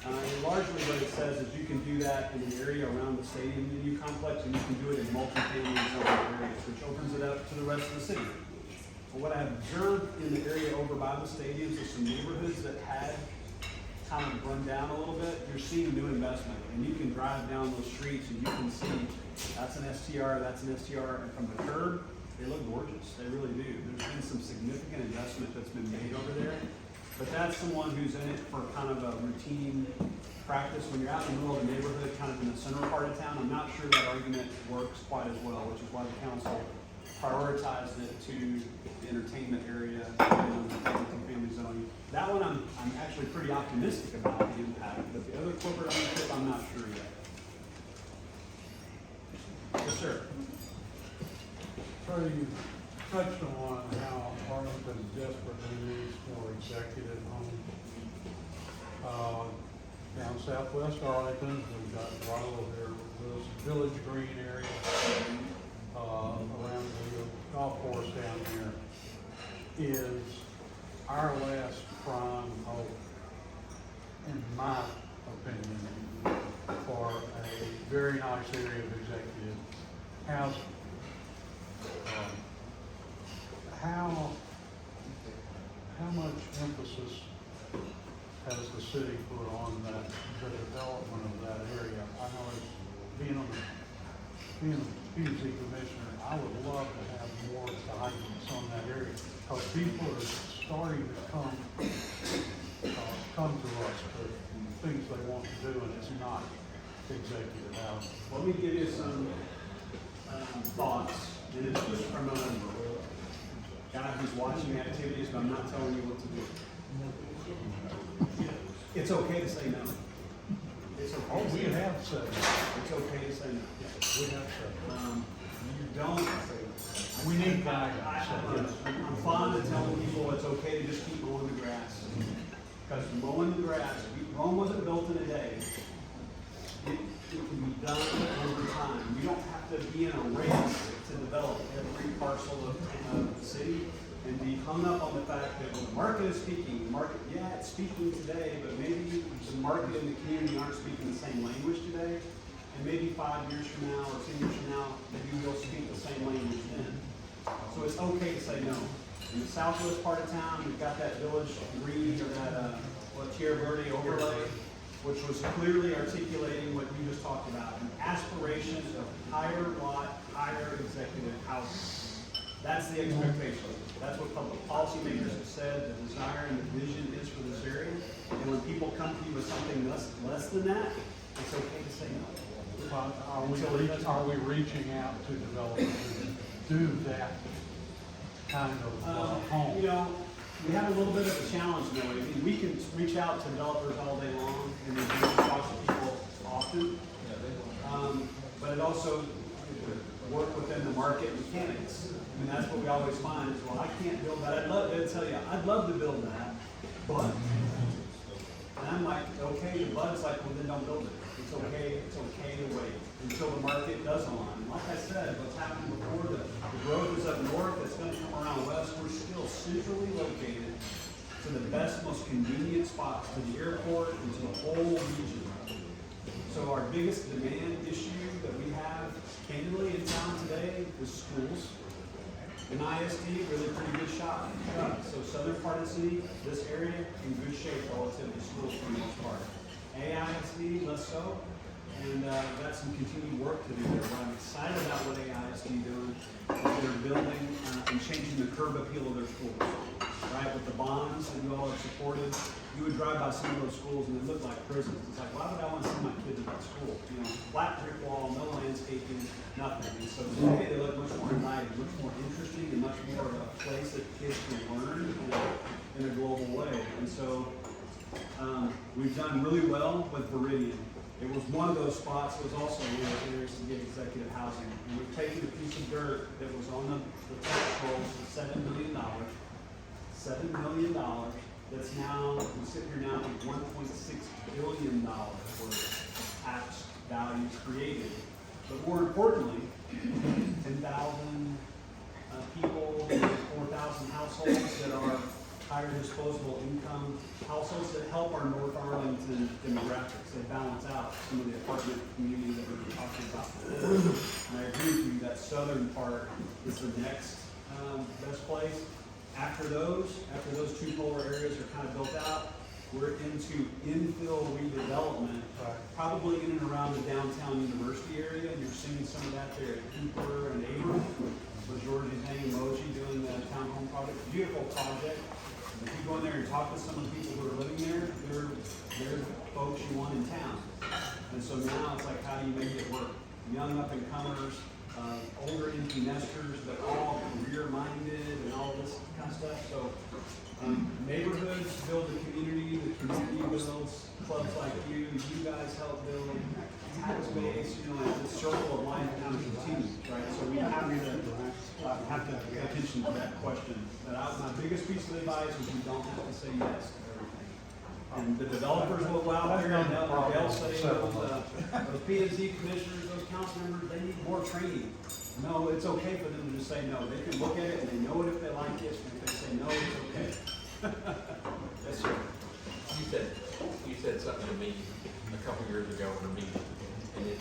And largely what it says is you can do that in an area around the stadium venue complex, and you can do it in multifamily zone areas, which opens it up to the rest of the city. But what I've observed in the area over by the stadiums is some neighborhoods that had kind of run down a little bit. You're seeing new investment, and you can drive down those streets and you can see that's an STR, that's an STR, and from the curb, they look gorgeous. They really do. There's been some significant investment that's been made over there. But that's someone who's in it for kind of a routine practice. When you're out in the middle of the neighborhood, kind of in the center part of town, I'm not sure that argument works quite as well, which is why the council prioritized it to the entertainment area and the family zoning. That one I'm actually pretty optimistic about the impact, but the other corporate ownership, I'm not sure yet. Yes, sir. Trey, you touched on how Arlington desperately needs more executive homes. Down southwest Arlington, we've got right over there, this Village Green area, around the golf course down there, is our last prime hope, in my opinion, for a very nice area of executive housing. How much emphasis has the city put on that, the development of that area? I know it's being a PZ commissioner, I would love to have more guidance on that area, because people are starting to come to us with things they want to do, and it's not executive housing. Let me give you some thoughts, and it's just from a guy who's watching the activities, but I'm not telling you what to do. It's okay to say no. It's okay. Oh, to we say no. have said that. It's okay to say no. We have said that. You don't. We need guidance. I'm fond of telling people it's okay to just keep mowing the grass. Because mowing the grass, Rome wasn't built in a day. It can be done over time. You don't have to be in a race to develop every parcel of the city. and be hung up on the fact that well, the market is speaking. The market, yeah, it's speaking today, but maybe the market and the community aren't speaking the same language today. And maybe 5 years from now or 10 years from now, maybe we'll speak the same language then. So it's okay to say no. In the southwest part of town, we've got that village green or that Yelverton overlay, which was clearly articulating what you just talked about, an aspiration of higher lot, higher executive housing. That's the expectation. That's what public policymakers have said, the desire and the vision is for this area. And when people come to you with something less than that, it's okay to say no. Are we reaching out to developers to do that kind of home? You know, we have a little bit of a challenge now. I mean, we can reach out to developers all day long, and we do talk to people often. But it also work within the market mechanics. I mean, that's what we always find is, well, I can't build that. I'd love to build that, but. And I'm like, okay, the bud's like, well, then don't build it. It's okay to wait until the market does align. And like I said, what's happened before, the growth is up north, it's gonna come around west, we're still centrally located to the best, most convenient spots, to the airport and to the whole region. So our biggest demand issue that we have candidly in town today is schools. An ISD, really pretty good shot. So southern part of the city, this area, in good shape relative to schools for the most part. AISD, less so, and got some continued work to do there. But I'm excited about what AISD doing. They're building and changing the curb appeal of their schools, right? With the bonds that you all have supported, you would drive by some of those schools and they look like prisons. It's like, why would I want to send my kids to that school? You know, flat brick wall, no landscaping, nothing. And so today they look much more inviting, much more interesting, and much more of a place that kids can learn in a global way. And so we've done really well with Viridian. It was one of those spots that was also one of the areas to get executive housing. And we've taken a piece of dirt that was on the tax rolls for $7 million. $7 million. That's now, we sit here now with $1.6 billion worth of tax values created. But more importantly, 10,000 people, 4,000 households that are higher disposable income households that help our North Arlington demographics. They balance out some of the apartment communities that we've been talking about before. And I agree with you, that southern part is the next best place. After those two polar areas are kind of built out, we're into infill redevelopment, probably in and around the downtown university area. And you're seeing some of that there at Cooper and Abram, with Georgie Zhang and Moji doing the townhome project. Beautiful project. If you go in there and talk to some of the people who are living there, they're folks you want in town. And so now it's like, how do you make it work? Young up and comers, older empty nesters, but all career-minded and all this kind of stuff. So neighborhoods build the community builds clubs like you guys help build tax base, you know, and the circle of life kind of continues, right? So we have to pay attention to that question. But my biggest piece of advice is you don't have to say yes to everything. And the developers will go out there and they'll say those P&Z commissioners, those council members, they need more training. No, it's okay for them to just say no. They can look at it and they know it if they like it, and if they say no, it's okay. Yes, sir. You said something to me a couple years ago in a meeting, and it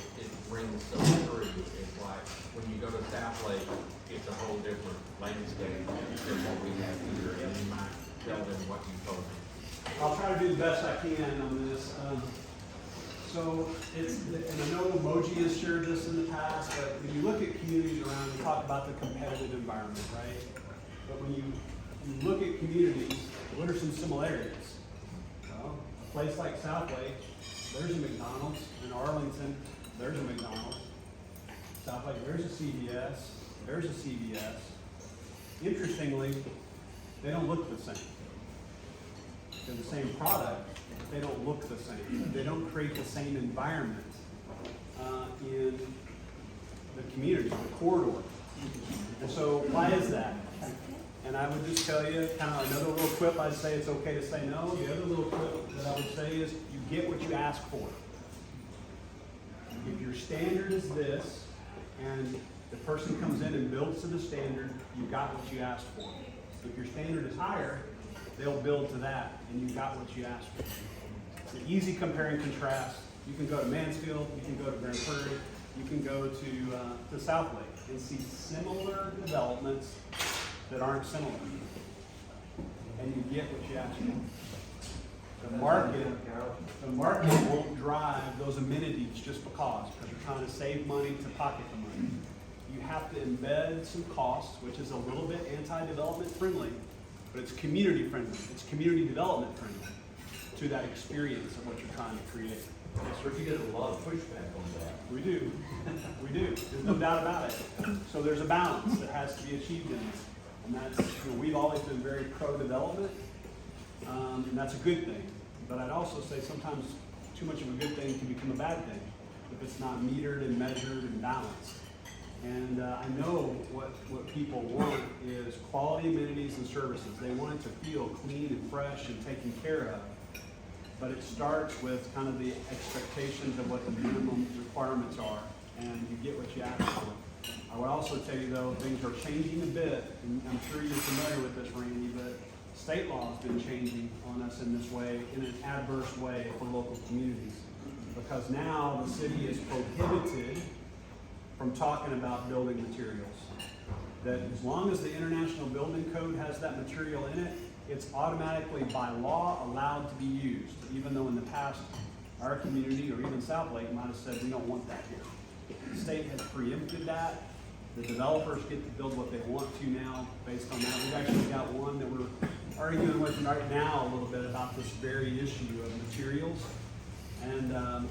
rings so true. It's like when you go to South Lake, it's a whole different landscape than what we have here. And you might tell them what you told me. I'll try to do the best I can on this. So and I know Moji has shared this in the past, but when you look at communities around, we talk about the competitive environment, right? But when you look at communities, what are some similarities? Well, a place like South Lake, there's a McDonald's. In Arlington, there's a McDonald's. South Lake, there's a CVS. There's a CVS. Interestingly, they don't look the same. They're the same product, but they don't look the same. They don't create the same environment in the community, the corridor. And so why is that? And I would just tell you, kind of another little quip, I'd say it's okay to say no. The other little quip that I would say is you get what you ask for. If your standard is this, and the person comes in and builds to the standard, you got what you asked for. If your standard is higher, they'll build to that, and you got what you asked for. It's an easy compare and contrast. You can go to Mansfield, you can go to Grand Prairie, you can go to South Lake and see similar developments that aren't similar. And you get what you ask for. The market won't drive those amenities just because you're trying to save money to pocket the money. You have to embed some costs, which is a little bit anti-development friendly, but it's community friendly. It's community development friendly to that experience of what you're trying to create. So you get a lot of pushback on that. We do. We do. There's no doubt about it. So there's a balance that has to be achieved in this. And that's, we've always been very pro-development, and that's a good thing. But I'd also say sometimes too much of a good thing can become a bad thing if it's not metered and measured and balanced. And I know what people want is quality amenities and services. They want it to feel clean and fresh and taken care of. But it starts with kind of the expectations of what the minimum requirements are, and you get what you ask for. I would also tell you though, things are changing a bit, and I'm sure you're familiar with this, Randy, but state law has been changing on us in this way, in an adverse way for local communities. Because now the city is prohibited from talking about building materials. That as long as the International Building Code has that material in it, it's automatically by law allowed to be used, even though in the past our community or even South Lake might have said we don't want that here. The state has preempted that. The developers get to build what they want to now based on that. We've actually got one that we're arguing with right now a little bit about this very issue of materials. And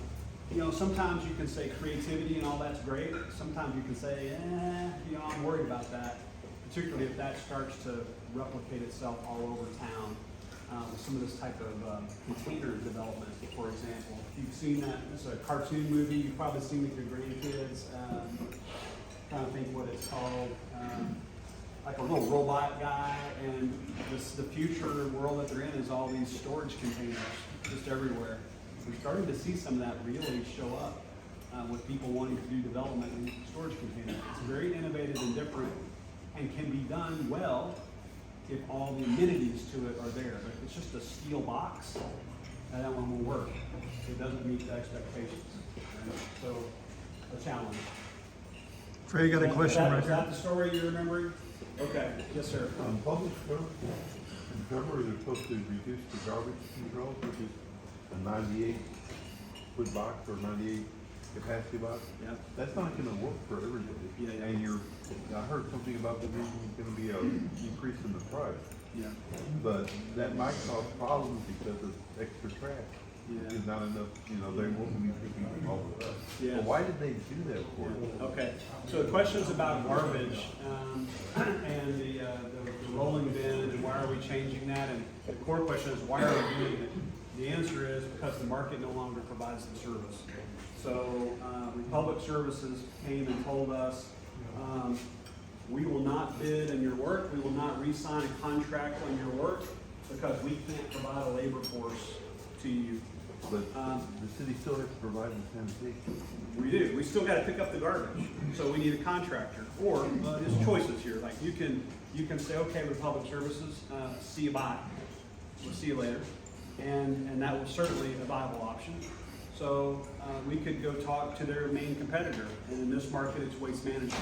sometimes you can say creativity and all that's great. Sometimes you can say, I'm worried about that, particularly if that starts to replicate itself all over town with some of this type of container development, for example. If you've seen that, it's a cartoon movie, you've probably seen it with your grandkids. Trying to think what it's called. Like a little robot guy, and the future world that they're in is all these storage containers just everywhere. We're starting to see some of that really show up with people wanting to do development in storage containers. It's very innovative and different and can be done well if all the amenities to it are there. But if it's just a steel box, that one won't work. It doesn't meet the expectations. Right? So, a challenge. Trey, you got a question right Is here? that the story you're remembering? Okay, yes, sir. Public service, in February, they're supposed to reduce the garbage control, which is a 98-foot box or 98 capacity box. Yeah. That's not gonna work for everybody. Yeah. And I heard something about the reason it's gonna be an increase in the price. Yeah. But that might cause problems because of extra trash. Yeah. Is not enough, they won't be picking all of that. Yeah. But why did they do that for? Okay, so the question's about garbage and the rolling bin, and why are we changing that? And the core question is, why are we doing it? The answer is because the market no longer provides the service. So Republic Services came and told us, we will not bid on your work, we will not re-sign a contract on your work because we can't provide a labor force to you. But the city still has to provide the sanitation. We do. We still got to pick up the garbage, so we need a contractor. Or there's choices here. Like you can say, okay, Republic Services, see you bye. We'll see you later, and that was certainly a viable option. So we could go talk to their main competitor, and in this market, it's Waste Management,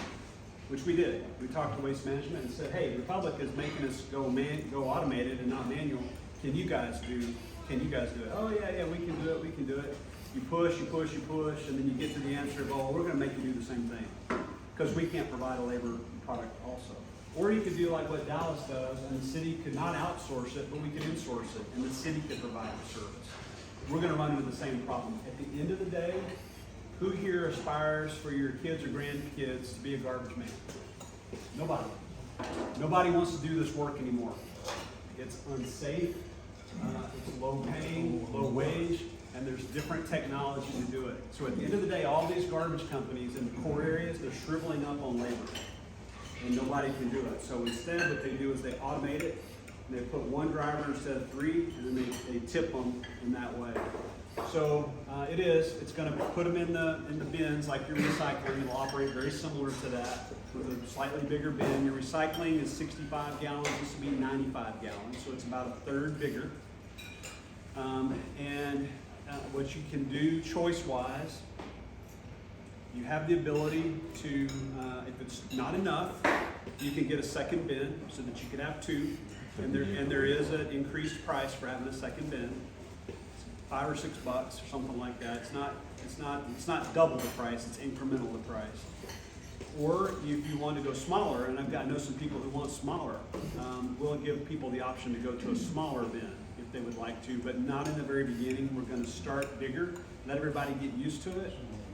which we did. We talked to Waste Management and said, hey, Republic is making us go automated and not manual. Can you guys do it? Oh yeah, we can do it. You push, and then you get to the answer of, oh, we're gonna make you do the same thing. Because we can't provide a labor product also. Or you could do like what Dallas does, and the city could not outsource it, but we could insource it, and the city could provide the service. We're gonna run into the same problem. At the end of the day, who here aspires for your kids or grandkids to be a garbage man? Nobody. Nobody wants to do this work anymore. It's unsafe. It's low paying, low wage, and there's different technology to do it. So at the end of the day, all these garbage companies in the core areas, they're shriveling up on labor, and nobody can do it. So instead, what they do is they automate it, and they put one driver instead of three, and then they tip them in that way. So it's going to put them in the bins like you're recycling. It'll operate very similar to that. with a slightly bigger bin. Your recycling is 65 gallons, this will be 95 gallons, so it's about a third bigger. What you can do choice-wise, you have the ability to, if it's not enough, you can get a second bin so that you can have two. And there is an increased price for having a second bin. It's $5 or $6 or something like that. It's not double the price, it's incremental the price. Or if you want to go smaller, and I know some people who want smaller, we'll give people the option to go to a smaller bin if they would like to, but not in the very beginning. We're going to start bigger, let everybody get used to it,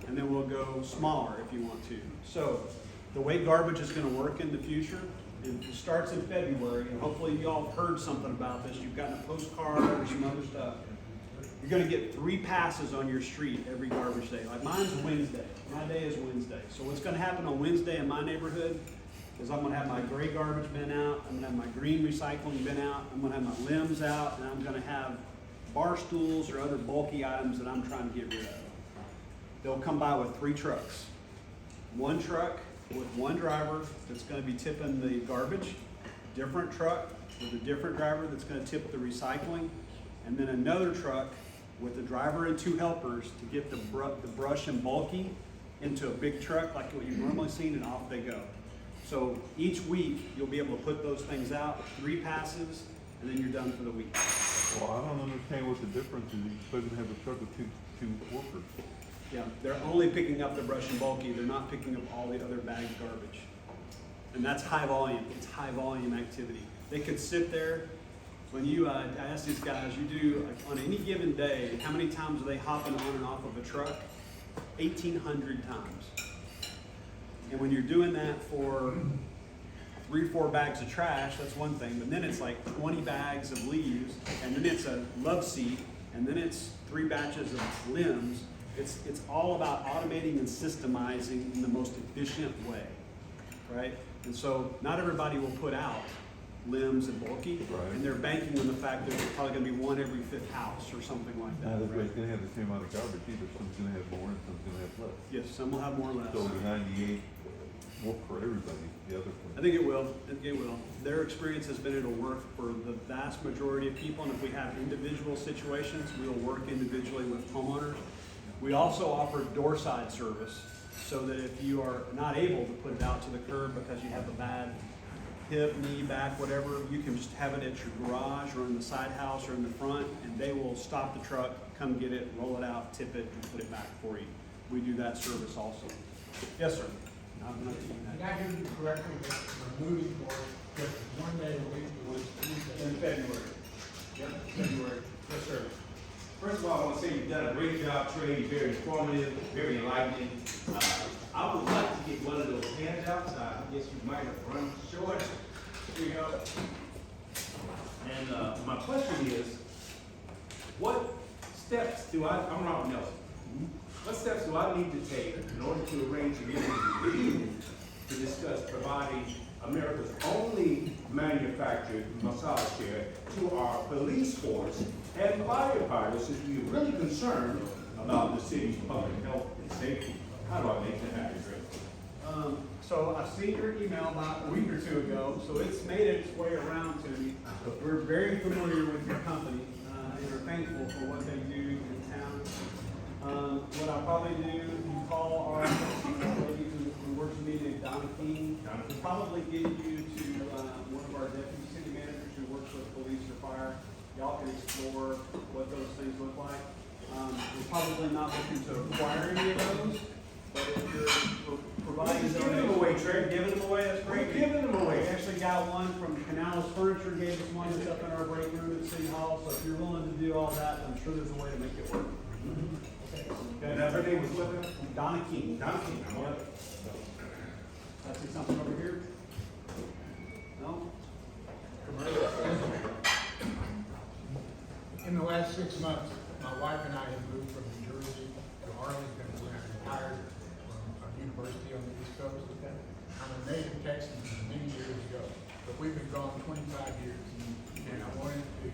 and then we'll go smaller if you want to. So the way garbage is going to work in the future, it starts in February, and hopefully you all have heard something about this. You've gotten a postcard or some other stuff. You're going to get 3 passes on your street every garbage day. Like mine's Wednesday. My day is Wednesday. So what's going to happen on Wednesday in my neighborhood is I'm going to have my gray garbage bin out. I'm going to have my green recycling bin out. I'm going to have my limbs out, and I'm going to have bar stools or other bulky items that I'm trying to get rid of. They'll come by with 3 trucks. 1 truck with 1 driver that's going to be tipping the garbage, different truck with a different driver that's going to tip the recycling, and then another truck with a driver and 2 helpers to get the brush and bulky into a big truck like what you've normally seen, and off they go. So each week you'll be able to put those things out, 3 passes, and then you're done for the week. Well, I don't understand what the difference is. You're supposed to have a truck with two workers. Yeah, they're only picking up the brush and bulky. They're not picking up all the other bagged garbage. And that's high volume. It's high volume activity. They could sit there. When you, I ask these guys, you do, like, on any given day, how many times are they hopping on and off of a truck? 1,800 times. And when you're doing that for 3 or 4 bags of trash, that's one thing. But then it's like 20 bags of leaves, and then it's a love seat, and then it's 3 batches of limbs. It's all about automating and systemizing in the most efficient way, right? And so not everybody will put out limbs and bulky, Right. and they're banking on the fact that there's probably going to be 1 every 5th house or something like that. Now, everybody's Right? gonna have the same amount of garbage either. Some's gonna have more and some's gonna have less. Yes, some will have more or less. So the 98 work for everybody, the other I think it will. It will. Their experience has been it'll work for the vast majority of people, and if we have individual situations, we will work individually with homeowners. We also offer door side service, so that if you are not able to put it out to the curb because you have a bad hip, knee, back, whatever, you can just have it at your garage or in the side house or in the front, and they will stop the truck, come get it, roll it out, tip it, and put it back for you. We do that service also. Yes, sir. I'm not doing Did that. I hear you correctly that we're moving for just 1 day a week was Tuesday? In February. Yep, February. Yes, sir. First of all, I want to say you've done a great job, Trey. You're very informative, very enlightening. I would like to get one of those handouts. I guess you might have run short. Here you go. And my question is, what steps do I'm Robert Nelson. What steps do I need to take in order to arrange a meeting to discuss providing America's only manufactured massage chair to our police force and firefighters, if we're really concerned about the city's public health and safety? How do I make that happen, Trey? So I seen your email about a week or 2 ago, so it's made its way around to me. We're very familiar with your company, and are thankful for what they do in town. What I'll probably do, you call our lady who works with me named Donna King. We'll probably get you to one of our deputy city managers who works with police or fire. Y'all can explore what those things look like. We're probably not looking to acquire any of those, but if you're providing Just giving them away, Trey. Giving them away, that's great. We're giving them away. We actually got one from Canales Furniture, gave us one that's up in our break room at City Hall, so if you're willing to do all that, I'm sure there's a way to make it work. And her name was what? Donna King. Donna King. Yep. I see something over here? No? In the last 6 months, my wife and I have moved from New Jersey to Arlington, where I retired from a university on the East Coast. I'm a native Texan many years ago, but we've been gone 25 years, and I wanted to,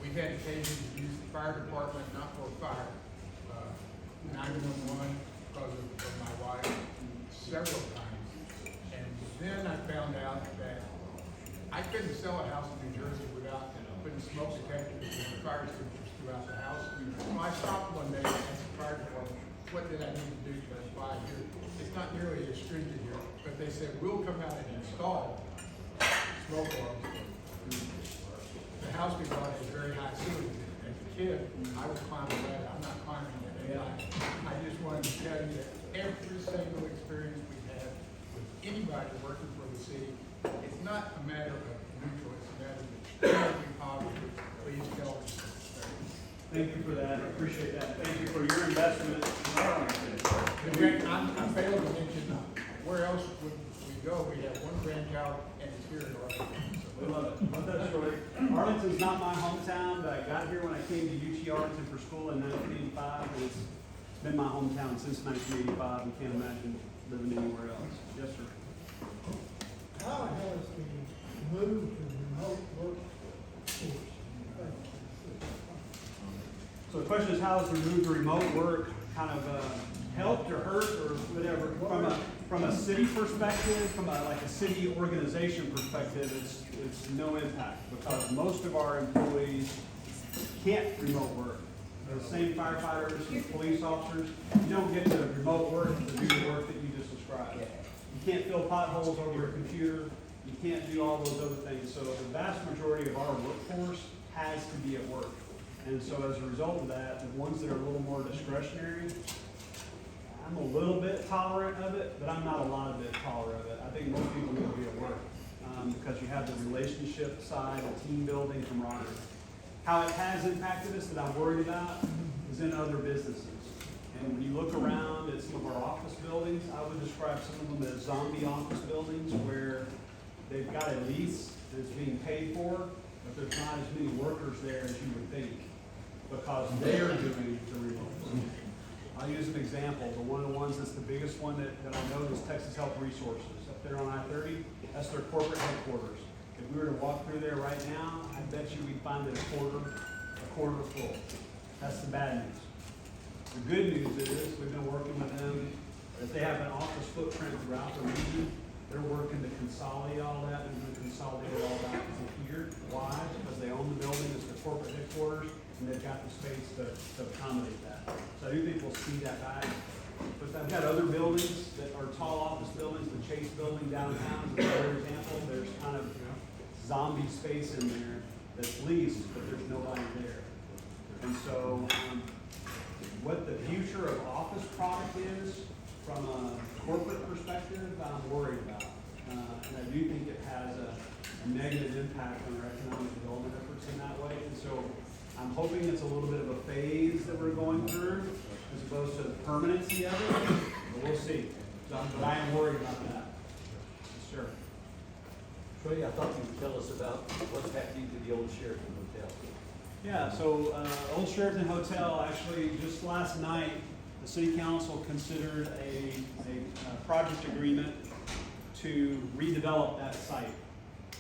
we've had occasion to use the fire department, not for a fire, 911 because of my wife several times Then I found out that I couldn't sell a house in New Jersey without putting smoke detectors and fire extinguishers throughout the house. So I stopped one day and asked the fire department, what did I need to do to apply here? It's not nearly as stringent here, but they said, we'll come out and install smoke alarms for you. The house we bought has very high ceilings. As a kid, I was climbing that. I'm not climbing it. I just wanted to tell you that every single experience we've had with anybody working for the city, it's not a matter of neutral, it's a matter of extremely positive. Please tell us. Thank you for that, I appreciate that. Thank you for your investment in Arlington. I failed to mention, where else would we go? We have one grandchild and it's here in Arlington. We love it. Love that story. Arlington's not my hometown, but I got here when I came to UT Arlington for school in 1985, and it's been my hometown since 1985, and can't imagine living anywhere else. Yes, sir. How has the move to remote work force? So the question is, how has the move to remote work kind of helped or hurt or whatever? From a city perspective, from a city organization perspective, it's no impact because most of our employees can't remote work. The same firefighters and police officers, you don't get to remote work to do the work that you just described. You can't fill potholes over your computer. You can't do all those other things. So the vast majority of our workforce has to be at work. And so as a result of that, the ones that are a little more discretionary, I'm a little bit tolerant of it, but I'm not a lot bit tolerant of it. I think most people need to be at work because you have the relationship side, the team building, camaraderie. How it has impacted us that I'm worried about is in other businesses. And when you look around at some of our office buildings, I would describe some of them as zombie office buildings where they've got a lease that's being paid for, but there's not as many workers there as you would think because they're doing the remote work. I'll use an example. One of the ones that's the biggest one that I know is Texas Health Resources. Up there on I-30, that's their corporate headquarters. If we were to walk through there right now, I bet you we'd find it a quarter full. That's the bad news. The good news is we've been working with them. If they have an office footprint throughout the region, they're working to consolidate all that and to consolidate all that here. Why? Because they own the building, it's the corporate headquarters, and they've got the space to accommodate that. So I do think we'll see that back. But I've got other buildings that are tall office buildings, the Chase building downtown is another example. There's kind of zombie space in there that's leased, but there's nobody there. And so what the future of office product is from a corporate perspective, I'm worried about. And I do think it has a negative impact on our economic development efforts in that way. And so I'm hoping it's a little bit of a phase that we're going through as opposed to the permanency of it, but we'll see. But I am worried about that. Sure. Trey, I thought you would tell us about what's happening to the old Sheraton Hotel. Yeah, so Old Sheraton Hotel, actually just last night, the city council considered a project agreement to redevelop that site.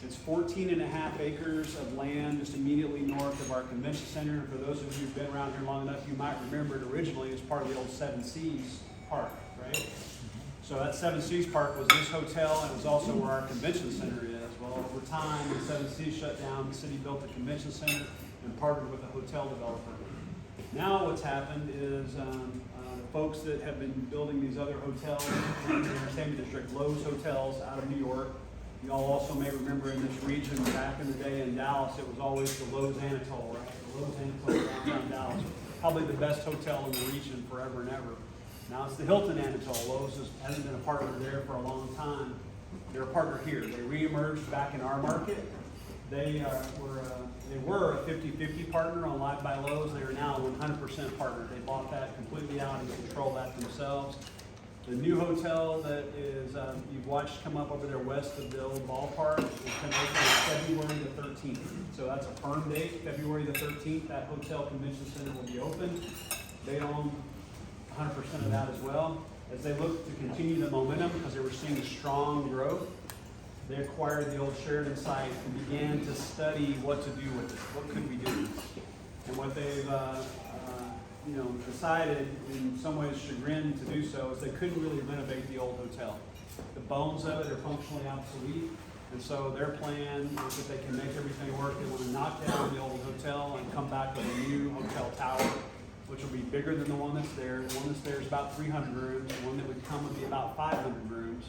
It's 14.5 acres of land just immediately north of our convention center. For those of you who've been around here long enough, you might remember it originally as part of the old Seven Seas Park, right? So that Seven Seas Park was this hotel, and it was also where our convention center is. Well, over time, the Seven Seas shut down, the city built the convention center and partnered with a hotel developer. Now what's happened is the folks that have been building these other hotels in the entertainment district, Lowe's Hotels out of New York. You all also may remember in this region back in the day in Dallas, it was always the Lowe's Anatole, right? The Lowe's Anatole downtown Dallas, probably the best hotel in the region forever and ever. Now it's the Hilton Anatole. Lowe's hasn't been a partner there for a long time. They're a partner here. They reemerged back in our market. They were a 50-50 partner on Live by Lowe's. They are now a 100% partner. They bought that completely out and control that themselves. The new hotel that is you've watched come up over there west of the old ballpark is going to open February the 13th. So that's a firm date, February the 13th. That hotel convention center will be open. They own 100% of that as well. As they look to continue the momentum, because they were seeing strong growth, they acquired the old Sheraton site and began to study what to do with it. What could we do? And what they've decided, in some ways chagrined to do so, is they couldn't really renovate the old hotel. the bones of it are functionally obsolete. And so their plan is that they can make everything work. They want to knock down the old hotel and come back with a new hotel tower, which will be bigger than the one that's there. The one that's there is about 300 rooms. The one that would come would be about 500 rooms.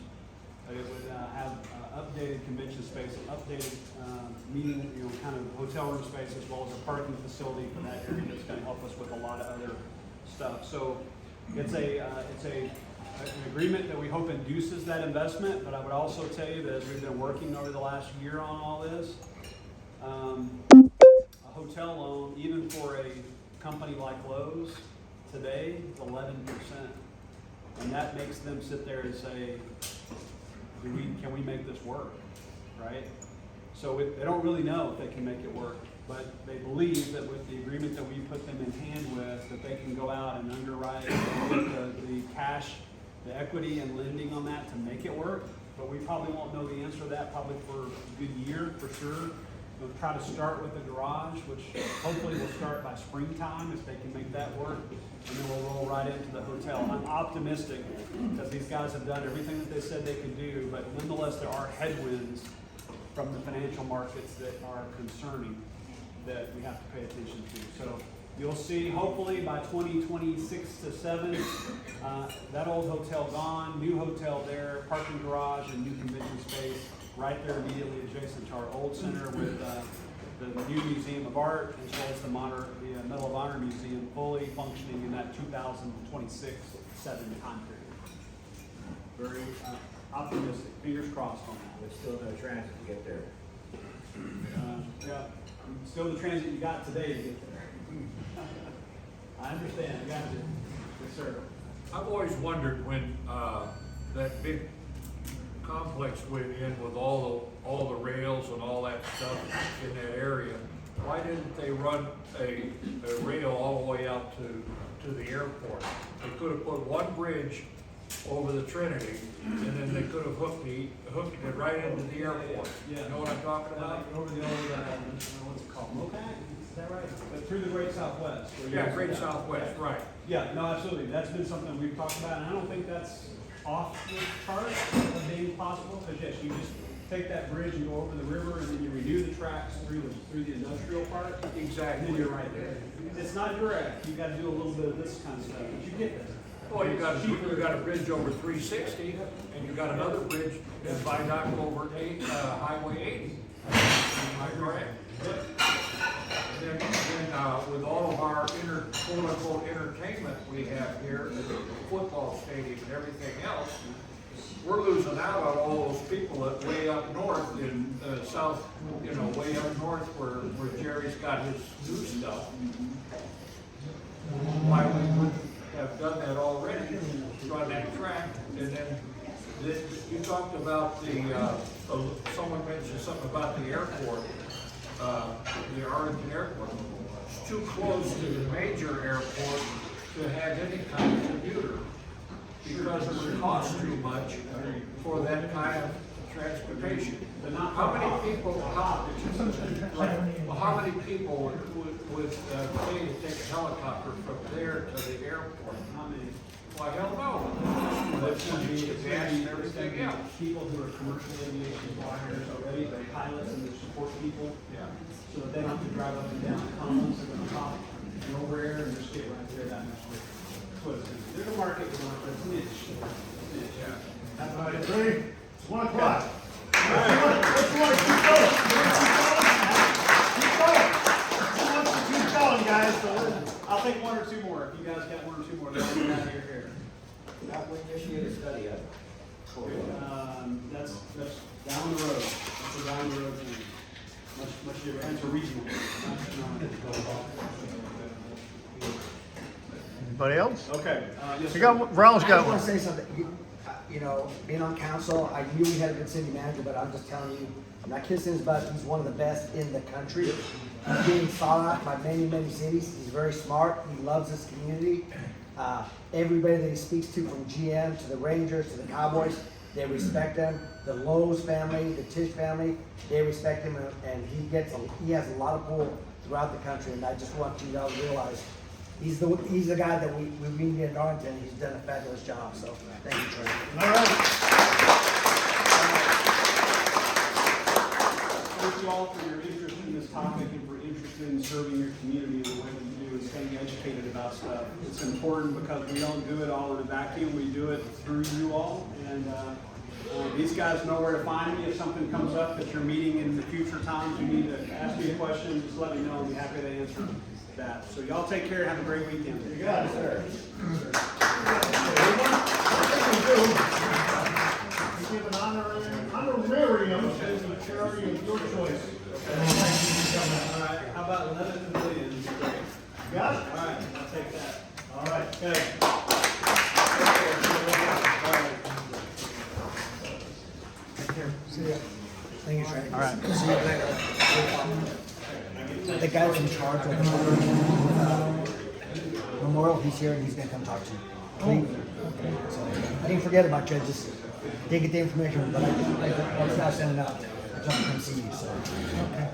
It would have updated convention space, updated meeting, kind of hotel room space, as well as a parking facility for that area that's going to help us with a lot of other stuff. So it's an agreement that we hope induces that investment. But I would also tell you that as we've been working over the last year on all this, a hotel loan, even for a company like Lowe's today, is 11%, and that makes them sit there and say, can we make this work, right? So they don't really know if they can make it work, but they believe that with the agreement that we put them in hand with, that they can go out and underwrite and get the cash, the equity and lending on that to make it work. But we probably won't know the answer to that probably for a good year for sure. We'll try to start with the garage, which hopefully will start by springtime if they can make that work. And then we'll roll right into the hotel. I'm optimistic because these guys have done everything that they said they could do, but nonetheless there are headwinds from the financial markets that are concerning that we have to pay attention to. So you'll see hopefully by 2026 to 7, that old hotel gone, new hotel there, parking garage and new convention space right there immediately adjacent to our old center with the new Museum of Art as well as the Medal of Honor Museum fully functioning in that 2026-7 time period. Very optimistic, fingers crossed on that. There's still no transit to get there. Yeah, still the transit you got today to get there. I understand, I got you. Yes, sir. I've always wondered when that big complex went in with all the rails and all that stuff in that area, why didn't they run a rail all the way out to the airport? They could have put one bridge over the Trinity, and then they could have hooked it right into the airport. Yeah. You know what I'm talking about? Over the old, what's it called, Mopac? Is that right? But through the Great Southwest. Yeah, Great Southwest, right. Yeah, no, absolutely. That's been something we've talked about, and I don't think that's off the chart of being possible, because yes, you just take that bridge and go over the river, and then you renew the tracks through the industrial part. Exactly. And then you're right there. It's not direct. You got to do a little bit of this kind of stuff, but you get there. Well, you got a bridge over 360, and you got another bridge in Viaduct over Highway 80. Am I correct? And then with all of our quote-unquote entertainment we have here, the football stadium and everything else, we're losing out on all those people that way up north in south, way up north where Jerry's got his new stuff. Why we wouldn't have done that already, run that track, and then you talked about someone mentioned something about the airport, the Arlington airport. It's too close to the major airport to have any kind of commuter because it would cost too much for that kind of transportation. How many people would pay to take a helicopter from there to the airport? How many? Well, I don't know. That's going to be gas and everything else. People who are commercial aviation flyers already, the pilots and the support people, Yeah. so that they don't have to drive up and down the commons. They're going to hop nowhere and just get right there that much quicker. That's what it's going to be. There's a market for it, but it's niche. Yeah. That's All what right, it is. Trey, it's 1 o'clock. Let's keep going. Keep going. Who wants to keep going, guys? I'll take one or two more. If you guys got one or two more, then I'll get out of your hair. How we initiate a study of it? That's down the road. That's a down the road thing. Much different. And it's a regional. Anybody else? Okay. Yes, You sir. got, Raul's I got just want one. to say something. Being on council, I knew we had a good city manager, but I'm just telling you, I'm not kissing his butt. He's one of the best in the country. He's being sought out by many, many cities. He's very smart. He loves his community. Everybody that he speaks to, from GM to the Rangers to the Cowboys, they respect him. The Lowe's family, the Tisch family, they respect him, and he has a lot of pull throughout the country. And I just want you to realize he's the guy that we meet in Arlington. He's done a fabulous job. So thank you, Trey. All right. thank you all for your interest in this topic and for interest in serving your community the way that you do and staying educated about stuff. It's important because we don't do it all in a vacuum. We do it through you all. And these guys know where to find me. If something comes up at your meeting in the future times, you need to ask me a question, just let me know. I'll be happy to answer that. So y'all take care and have a great weekend. You got it, sir. We give an honorarium to the charity of your choice. All right, how about 11 million? Got it? All right, I'll take that. All right. Okay. Take care. See ya. Thank you, Trey. All right. See you later. The guy in charge of Memorial, he's here and he's gonna come talk to you. So, I didn't forget about you, I just didn't get the information, but I was not sending out. I just come see you, so. Okay.